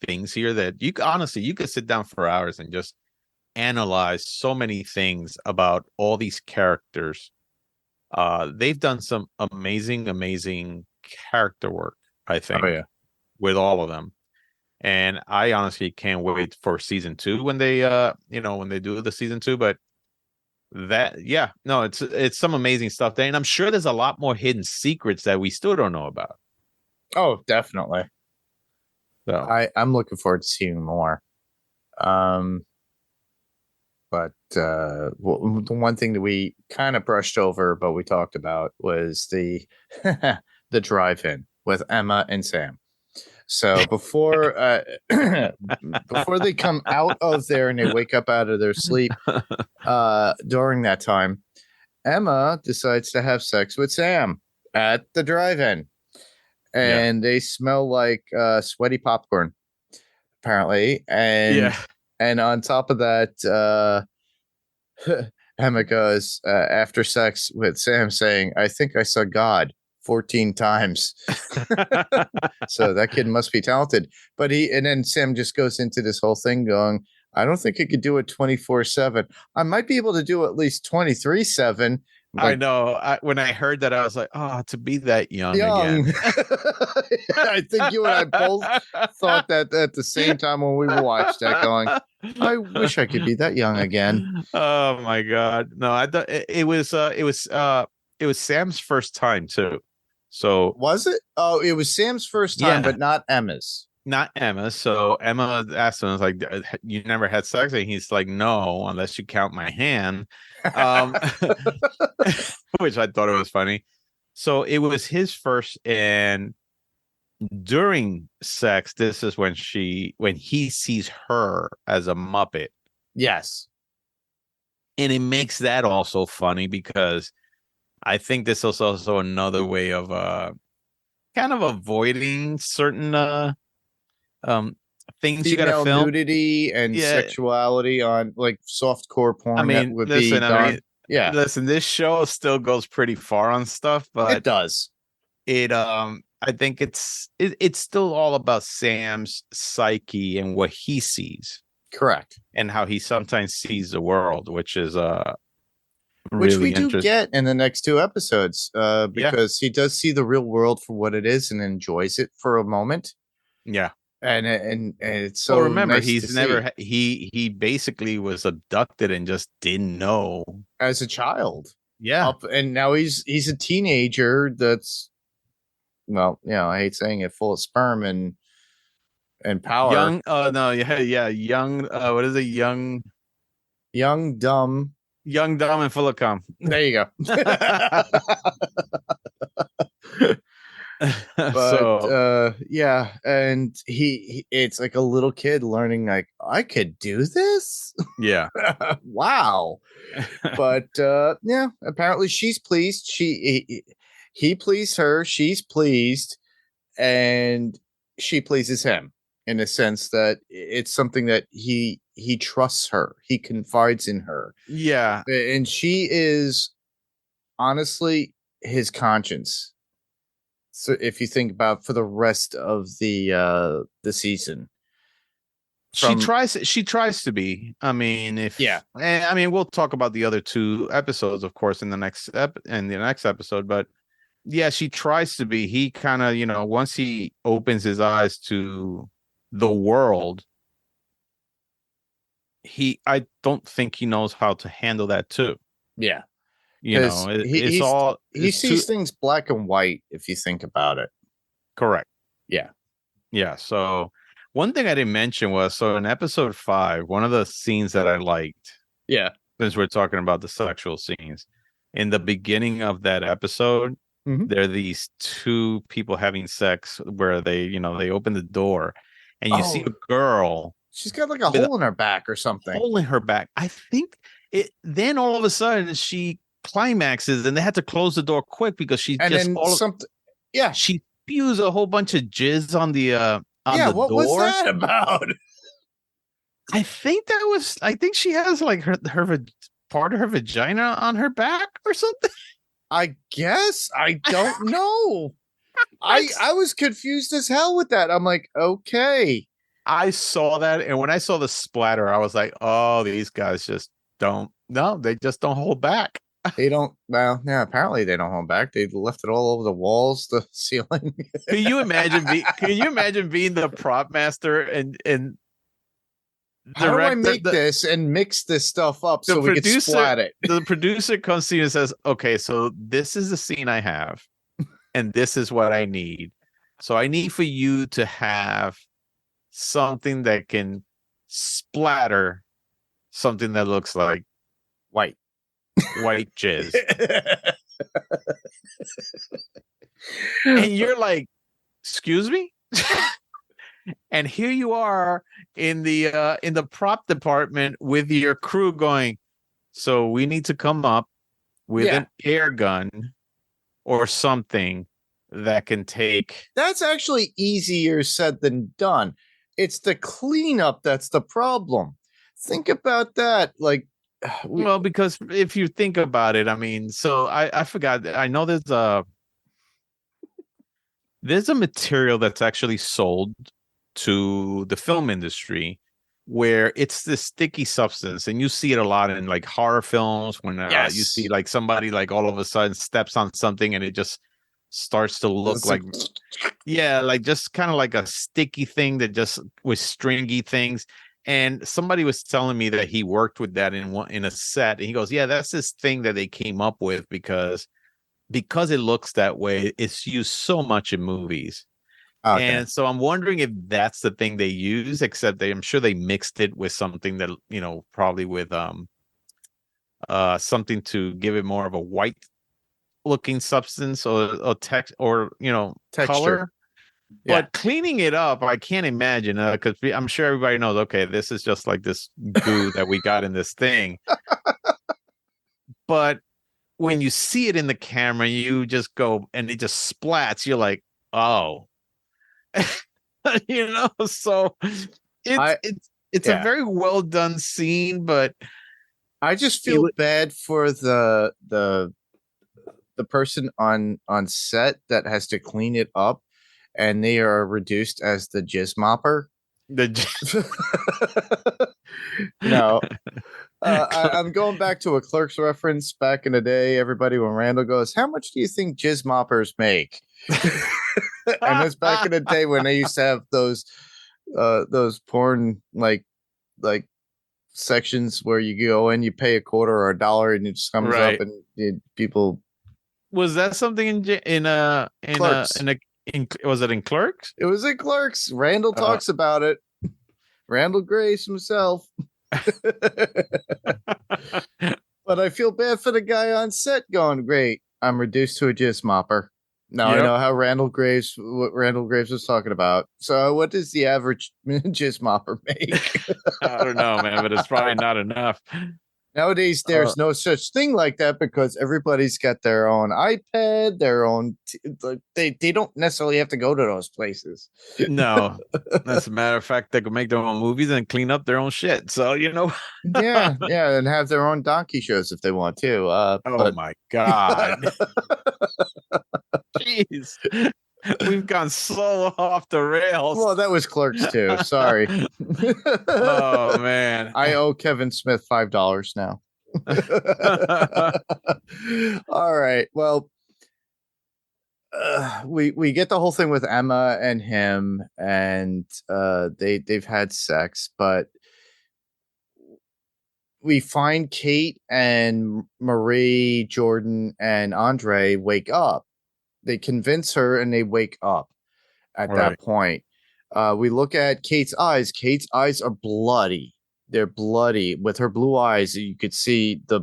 [SPEAKER 10] things here that you could sit down for hours and just analyze so many things about all these characters. They've done some amazing character work, I think, with all of them. And I honestly can't wait for season 2 when they when they do the season 2. But it's some amazing stuff there. And I'm sure there's a lot more hidden secrets that we still don't know about.
[SPEAKER 9] Oh, definitely.
[SPEAKER 10] So
[SPEAKER 9] I'm looking forward to seeing more. But the one thing that we kind of brushed over, but we talked about, was the the drive-in with Emma and Sam. So before they come out of there and they wake up out of their sleep, during that time, Emma decides to have sex with Sam at the drive-in, and they smell like sweaty popcorn, apparently. And and on top of that, Emma goes after sex with Sam, saying, "I think I saw God 14 times." So that kid must be talented. But then Sam just goes into this whole thing going, "I don't think I could do it 24/7. I might be able to do at least 23/7.
[SPEAKER 10] I know. When I heard that, I was like, "Oh, to be that young again."
[SPEAKER 9] I think you and I both thought that at the same time when we watched that, going, "I wish I could be that young again."
[SPEAKER 10] Oh my God! No, I thought it was Sam's first time too. So
[SPEAKER 9] was it? Oh, it was Sam's first time, but not Emma's.
[SPEAKER 10] Not Emma. So Emma asked him, like, "You never had sex?" And he's like, "No, unless you count my hand," which I thought it was funny. So it was his first, and during sex, this is when he sees her as a Muppet.
[SPEAKER 9] Yes,
[SPEAKER 10] and it makes that also funny, because I think this is also another way of kind of avoiding certain things
[SPEAKER 9] female
[SPEAKER 10] you gotta film.
[SPEAKER 9] Nudity and sexuality on like softcore porn.
[SPEAKER 10] I mean,
[SPEAKER 9] yeah.
[SPEAKER 10] Listen, this show still goes pretty far on stuff, but
[SPEAKER 9] it does.
[SPEAKER 10] I think it's still all about Sam's psyche and what he sees.
[SPEAKER 9] Correct.
[SPEAKER 10] And how he sometimes sees the world, which is
[SPEAKER 9] which
[SPEAKER 10] really
[SPEAKER 9] we do get in the next 2 episodes, because he does see the real world for what it is and enjoys it for a moment.
[SPEAKER 10] Yeah.
[SPEAKER 9] And it's so.
[SPEAKER 10] Well, remember,
[SPEAKER 9] nice
[SPEAKER 10] he's never he basically was abducted and just didn't know
[SPEAKER 9] as a child.
[SPEAKER 10] Yeah,
[SPEAKER 9] and now he's a teenager that's, well, I hate saying it, full of sperm and power.
[SPEAKER 10] Young, young. What is it? Young,
[SPEAKER 9] dumb,
[SPEAKER 10] and full of cum.
[SPEAKER 9] There you go. But and he it's like a little kid learning, like, I could do this.
[SPEAKER 10] Yeah.
[SPEAKER 9] Wow. But yeah, apparently she's pleased. He pleased her. She's pleased, and she pleases him in a sense that it's something that he trusts her. He confides in her.
[SPEAKER 10] Yeah.
[SPEAKER 9] And she is honestly his conscience. So if you think about for the rest of the season,
[SPEAKER 10] She tries to be. I mean, I mean, we'll talk about the other 2 episodes, of course, in the next episode, but yeah, she tries to be. He kind of, once he opens his eyes to the world, I don't think he knows how to handle that too.
[SPEAKER 9] Yeah.
[SPEAKER 10] He
[SPEAKER 9] sees things black and white if you think about it.
[SPEAKER 10] Correct.
[SPEAKER 9] Yeah.
[SPEAKER 10] Yeah. So one thing I didn't mention was, so in episode 5, one of the scenes that I liked.
[SPEAKER 9] Yeah.
[SPEAKER 10] Since we're talking about the sexual scenes, in the beginning of that episode, there are these 2 people having sex where they open the door and you see a girl.
[SPEAKER 9] She's got like a hole in her back or something.
[SPEAKER 10] Hole in her back. I think it. Then all of a sudden she climaxes and they had to close the door quick because she she spews a whole bunch of jizz on the
[SPEAKER 9] what
[SPEAKER 10] door.
[SPEAKER 9] Was that about?
[SPEAKER 10] I think she has like her part of her vagina on her back or something.
[SPEAKER 9] I guess. I don't know. I was confused as hell with that. I'm like, okay.
[SPEAKER 10] I saw that, and when I saw the splatter, I was like, oh, these guys just they just don't hold back.
[SPEAKER 9] They don't. Well, yeah. Apparently, they don't hold back. They left it all over the walls, the ceiling.
[SPEAKER 10] Can you imagine being the prop master and
[SPEAKER 9] how do I make this and mix this stuff up so we can splat it?
[SPEAKER 10] The producer comes to you and says, "Okay, so this is the scene I have, and this is what I need. So I need for you to have something that can splatter something that looks like white jizz." And you're like, excuse me? And here you are in the prop department with your crew going, so we need to come up with an air gun or something that can take.
[SPEAKER 9] That's actually easier said than done. It's the cleanup that's the problem. Think about that. Like,
[SPEAKER 10] well, because if you think about it, I mean, so I forgot. I know there's a material that's actually sold to the film industry where it's this sticky substance, and you see it a lot in like horror films when you see like somebody like all of a sudden steps on something and it just starts to look like like just kind of like a sticky thing that just with stringy things. And somebody was telling me that he worked with that in a set, and he goes, yeah, that's this thing that they came up with because it looks that way. It's used so much in movies. Okay. And so I'm wondering if that's the thing they use, except I'm sure they mixed it with something that, probably with something to give it more of a white looking substance or text or,
[SPEAKER 9] texture.
[SPEAKER 10] Color. Yeah. But cleaning it up, I can't imagine, because I'm sure everybody knows, okay, this is just like this goo that we got in this thing. But when you see it in the camera, you just go and it just splats. You're like, oh. So it's a very well done scene, but
[SPEAKER 9] I just feel bad for the person on set that has to clean it up, and they are reduced as the jizz mopper. No, I'm going back to a Clerks reference back in the day. Everybody, when Randall goes, "How much do you think jizz moppers make?" And it's back in the day when they used to have those porn like sections where you go and you pay a quarter or $1 and it just comes up and people.
[SPEAKER 10] Was that something was it in Clerks?
[SPEAKER 9] It was in Clerks. Randall talks about it. Randall Grace himself. But I feel bad for the guy on set going, great, I'm reduced to a jizz mopper. Now I
[SPEAKER 10] Yep.
[SPEAKER 9] know how what Randall Graves was talking about. So what does the average jizz mopper make?
[SPEAKER 10] I don't know, man, but it's probably not enough.
[SPEAKER 9] Nowadays, there's no such thing like that because everybody's got their own iPad, their own. They don't necessarily have to go to those places.
[SPEAKER 10] No, as a matter of fact, they could make their own movies and clean up their own shit. So
[SPEAKER 9] yeah, and have their own donkey shows if they want to.
[SPEAKER 10] Oh my god, jeez, we've gone so off the rails.
[SPEAKER 9] Well, that was Clerks too. Sorry.
[SPEAKER 10] Oh man,
[SPEAKER 9] I owe Kevin Smith $5 now. All right. Well, we get the whole thing with Emma and him, and they've had sex, but we find Kate and Marie, Jordan, and Andre wake up. They convince her, and they wake up at that point. We look at Kate's eyes. Kate's eyes are bloody. They're bloody. With her blue eyes, you could see the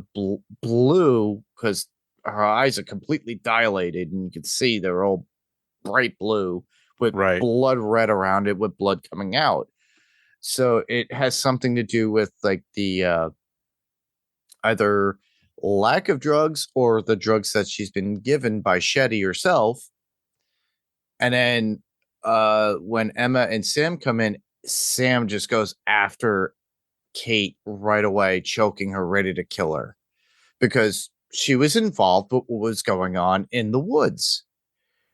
[SPEAKER 9] blue because her eyes are completely dilated, and you can see they're all bright blue with blood red around it, with blood coming out. So it has something to do with like the either lack of drugs or the drugs that she's been given by Shetty herself. And then when Emma and Sam come in, Sam just goes after Kate right away, choking her, ready to kill her because she was involved with what was going on in the woods.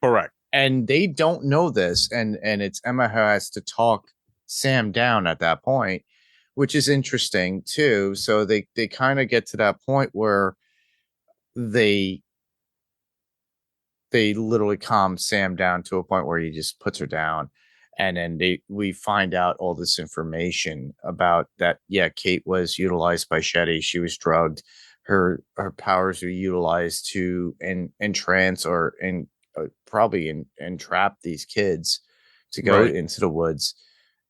[SPEAKER 10] Correct.
[SPEAKER 9] And they don't know this. And it's Emma who has to talk Sam down at that point, which is interesting too. So they kind of get to that point where they literally calm Sam down to a point where he just puts her down. And then we find out all this information about that. Yeah, Kate was utilized by Shetty. She was drugged. Her powers were utilized to entrance or probably entrap these kids to go into the woods,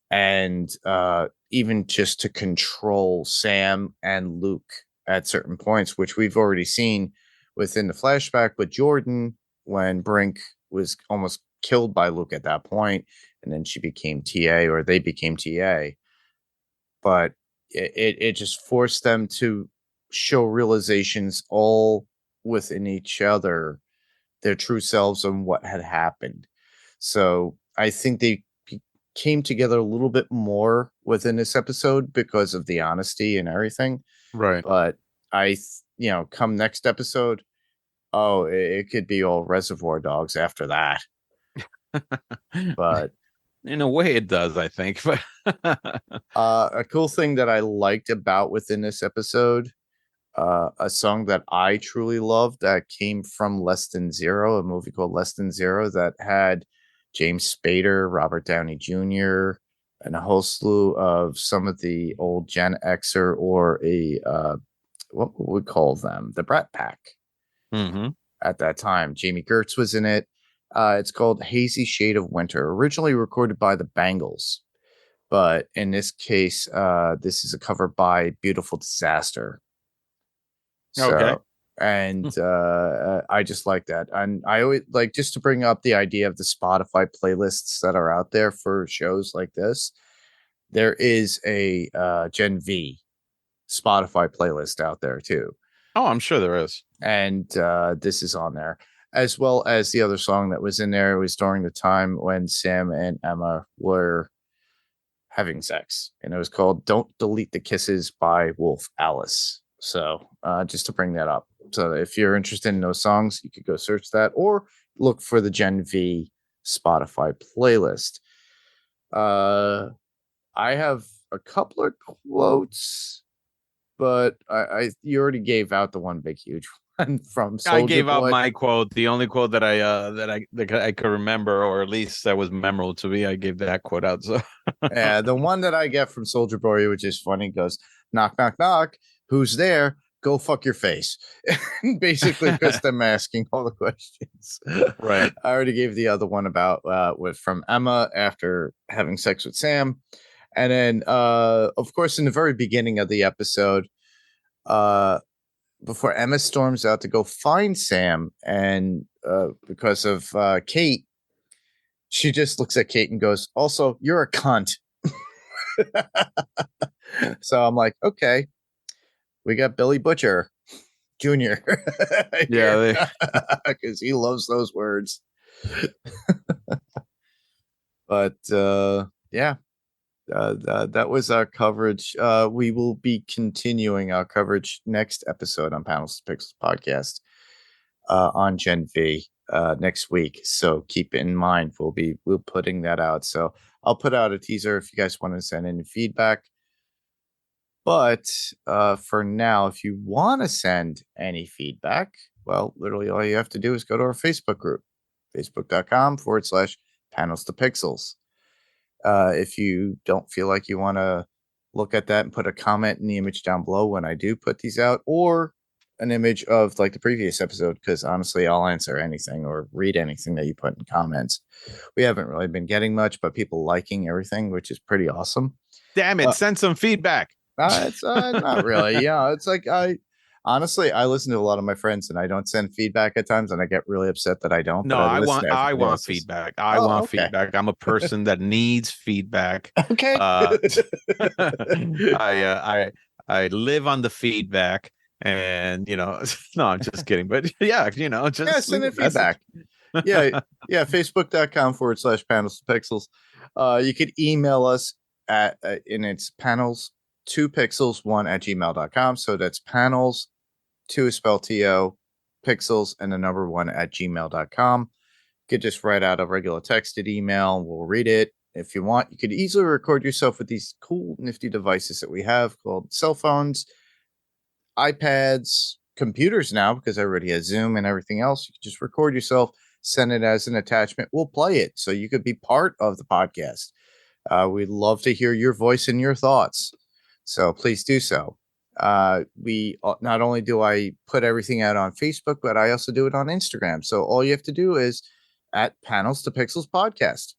[SPEAKER 9] and even just to control Sam and Luke at certain points, which we've already seen within the flashback with Jordan when Brink was almost killed by Luke at that point, and then she became TA, or they became TA. But it just forced them to show realizations all within each other, their true selves and what had happened. So I think they came together a little bit more within this episode because of the honesty and everything.
[SPEAKER 10] Right.
[SPEAKER 9] But come next episode, it could be all Reservoir Dogs after that. But
[SPEAKER 10] in a way it does, I think. But
[SPEAKER 9] a cool thing that I liked about within this episode, a song that I truly loved that came from Less Than Zero, a movie called Less Than Zero that had James Spader, Robert Downey Jr., and a whole slew of some of the old Gen Xer or what would we call them? The Brat Pack.
[SPEAKER 10] Mm-hmm.
[SPEAKER 9] At that time, Jamie Gertz was in it. It's called Hazy Shade of Winter, originally recorded by the Bangles. But in this case, this is a cover by Beautiful Disaster.
[SPEAKER 10] Okay.
[SPEAKER 9] And I just like that. And I always like, just to bring up the idea of the Spotify playlists that are out there for shows like this. There is a Gen V Spotify playlist out there too.
[SPEAKER 10] Oh, I'm sure there is.
[SPEAKER 9] And this is on there, as well as the other song that was in there. It was during the time when Sam and Emma were having sex, and it was called Don't Delete the Kisses by Wolf Alice. So just to bring that up. So if you're interested in those songs, you could go search that or look for the Gen V Spotify playlist. I have a couple of quotes, but you already gave out the one big huge one from Soulja
[SPEAKER 10] I gave
[SPEAKER 9] Boy.
[SPEAKER 10] out my quote. The only quote that I could remember, or at least that was memorable to me, I gave that quote out. So
[SPEAKER 9] yeah, the one that I get from Soulja Boy, which is funny, goes, knock, knock, knock. Who's there? Go fuck your face. Basically, because them asking all the questions.
[SPEAKER 10] Right.
[SPEAKER 9] I already gave the other one about from Emma after having sex with Sam. And then, of course, in the very beginning of the episode, before Emma storms out to go find Sam and because of Kate. She just looks at Kate and goes, "Also, you're a cunt." So I'm like, okay, we got Billy Butcher Jr.
[SPEAKER 10] Yeah,
[SPEAKER 9] because he loves those words. But yeah, that was our coverage. We will be continuing our coverage next episode on Panels to Pixels podcast on Gen V next week. So keep it in mind. We're putting that out. So I'll put out a teaser if you guys want to send in feedback. But for now, if you want to send any feedback, well, literally all you have to do is go to our Facebook group, facebook.com/Panels to Pixels. If you don't feel like you want to look at that and put a comment in the image down below when I do put these out, or an image of like the previous episode, because honestly, I'll answer anything or read anything that you put in comments. We haven't really been getting much, but people liking everything, which is pretty awesome.
[SPEAKER 10] Damn it, send some feedback.
[SPEAKER 9] It's not really. Yeah, it's like I listen to a lot of my friends and I don't send feedback at times, and I get really upset that I don't.
[SPEAKER 10] No, I want feedback. I want
[SPEAKER 9] okay.
[SPEAKER 10] feedback. I'm a person that needs feedback.
[SPEAKER 9] Okay.
[SPEAKER 10] I live on the feedback, and no, I'm just kidding. But yeah, just
[SPEAKER 9] send in feedback. yeah, facebook.com/Panels to Pixels. You could email us at and it's panels2pixels1@gmail.com. So that's panels 2 is spelled TO, pixels and the number 1@gmail.com. You could just write out a regular texted email. We'll read it. If you want, you could easily record yourself with these cool, nifty devices that we have called cell phones, iPads, computers now, because everybody has Zoom and everything else. You can just record yourself, send it as an attachment. We'll play it so you could be part of the podcast. We'd love to hear your voice and your thoughts. So please do so. We not only do I put everything out on Facebook, but I also do it on Instagram. So all you have to do is at Panels to Pixels podcast.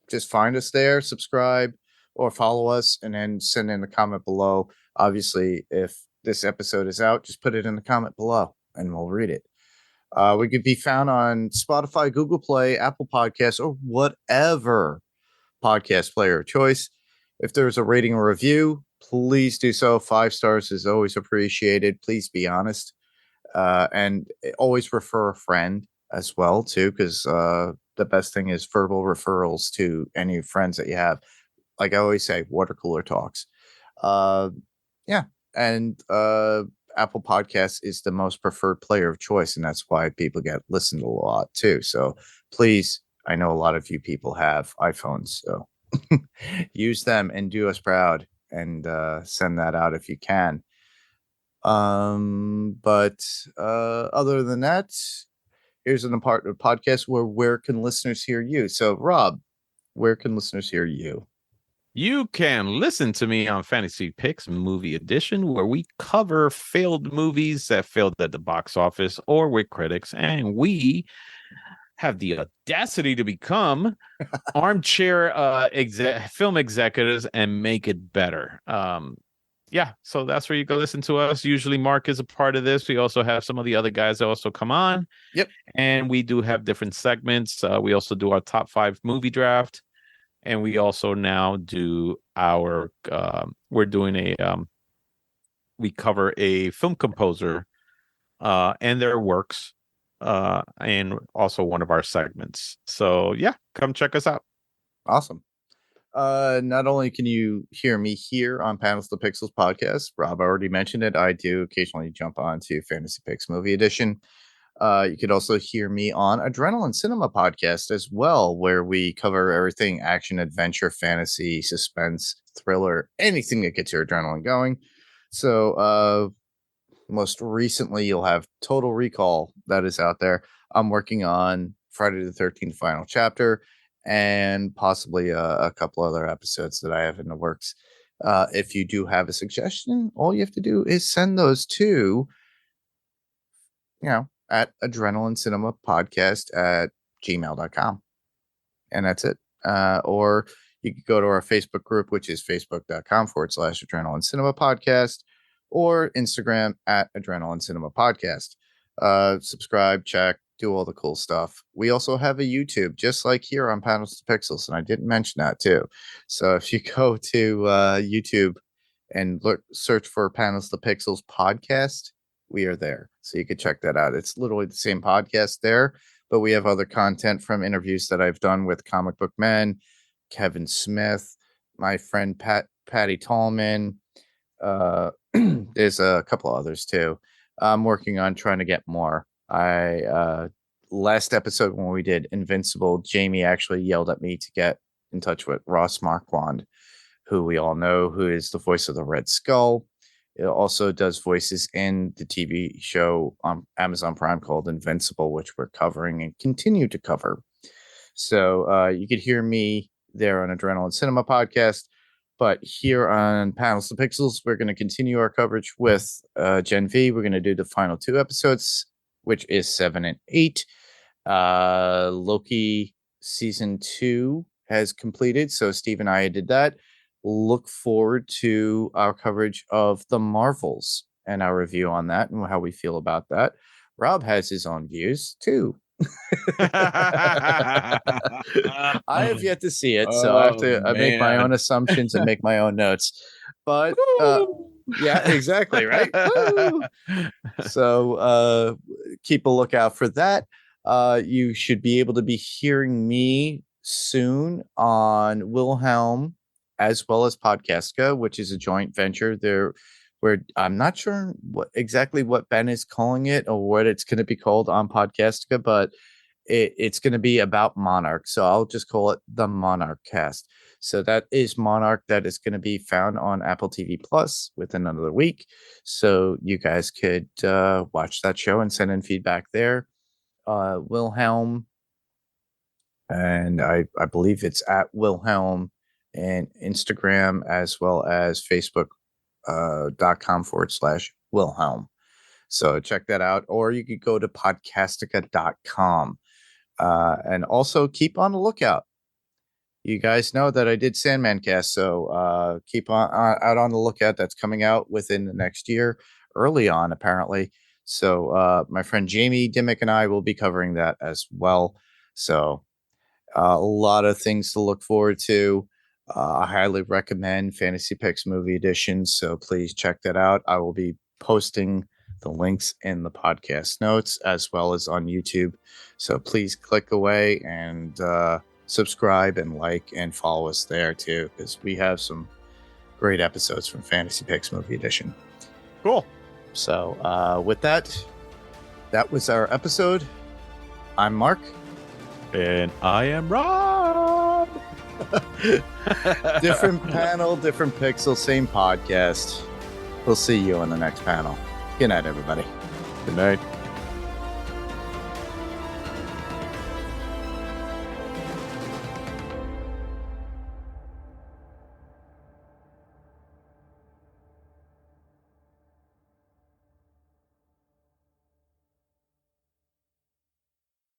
[SPEAKER 9] Just find us there, subscribe, or follow us, and then send in a comment below. Obviously, if this episode is out, just put it in the comment below, and we'll read it. We could be found on Spotify, Google Play, Apple Podcasts, or whatever podcast player of choice. If there's a rating or review, please do so. 5 stars is always appreciated. Please be honest, and always refer a friend as well too, because the best thing is verbal referrals to any friends that you have. Like I always say, water cooler talks. And Apple Podcasts is the most preferred player of choice, and that's why people get listened to a lot too. So please, I know a lot of you people have iPhones, so use them and do us proud, and send that out if you can. But other than that, here's an part of the podcast where can listeners hear you? So Rob, where can listeners hear you?
[SPEAKER 10] You can listen to me on Fantasy Picks Movie Edition, where we cover failed movies that failed at the box office or with critics, and we have the audacity to become armchair film executives and make it better. So that's where you go listen to us. Usually Mark is a part of this. We also have some of the other guys that also come on.
[SPEAKER 9] Yep.
[SPEAKER 10] And we do have different segments. We also do our top 5 movie draft. And we also now do our we cover a film composer and their works, and also one of our segments. So yeah, come check us out.
[SPEAKER 9] Awesome. Not only can you hear me here on Panels to Pixels podcast, Rob already mentioned it. I do occasionally jump on to Fantasy Picks Movie Edition. You could also hear me on Adrenaline Cinema podcast as well, where we cover everything action, adventure, fantasy, suspense, thriller, anything that gets your adrenaline going. So most recently, you'll have Total Recall that is out there. I'm working on Friday the 13th final chapter, and possibly a couple other episodes that I have in the works. If you do have a suggestion, all you have to do is send those to, at Adrenaline Cinema Podcast at gmail.com. And that's it. Or you could go to our Facebook group, which is facebook.com/Adrenaline Cinema Podcast, or Instagram at Adrenaline Cinema Podcast. Subscribe, check, do all the cool stuff. We also have a YouTube, just like here on Panels to Pixels, and I didn't mention that too. So if you go to YouTube and search for Panels to Pixels podcast, we are there. So you can check that out. It's literally the same podcast there, but we have other content from interviews that I've done with Comic Book Men, Kevin Smith, my friend Patty Tallman. There's a couple of others too. I'm working on trying to get more. Last episode when we did Invincible, Jamie actually yelled at me to get in touch with Ross Marquand, who we all know, who is the voice of the Red Skull. It also does voices in the TV show on Amazon Prime called Invincible, which we're covering and continue to cover. So you could hear me there on Adrenaline Cinema Podcast. But here on Panels to Pixels, we're going to continue our coverage with Gen V. We're going to do the final 2 episodes, which is 7 and 8. Loki season 2 has completed, so Steve and I did that. Look forward to our coverage of the Marvels and our review on that and how we feel about that. Rob has his own views too. I have yet to see it, so I have to make my own assumptions and make my own notes. But yeah, exactly, right? So keep a lookout for that. You should be able to be hearing me soon on Wilhelm as well as Podcastica, which is a joint venture there where I'm not sure exactly what Ben is calling it or what it's going to be called on Podcastica, but it's going to be about Monarch. So I'll just call it the Monarch Cast. So that is Monarch that is going to be found on Apple TV Plus within another week. So you guys could watch that show and send in feedback there. Wilhelm, and I believe it's at Wilhelm and Instagram as well as Facebook.com/Wilhelm. So check that out, or you could go to podcastica.com. And also keep on the lookout. You guys know that I did Sandman Cast, so keep out on the lookout. That's coming out within the next year, early on apparently. So my friend Jamie Dimmick and I will be covering that as well. So a lot of things to look forward to. I highly recommend Fantasy Picks Movie Edition, so please check that out. I will be posting the links in the podcast notes as well as on YouTube. So please click away and subscribe and like and follow us there too, because we have some great episodes from Fantasy Picks Movie Edition.
[SPEAKER 10] Cool.
[SPEAKER 9] So with that was our episode. I'm Mark.
[SPEAKER 10] And I am Rob.
[SPEAKER 9] Different panel, different pixel, same podcast. We'll see you on the next panel. Good night, everybody.
[SPEAKER 10] Good night.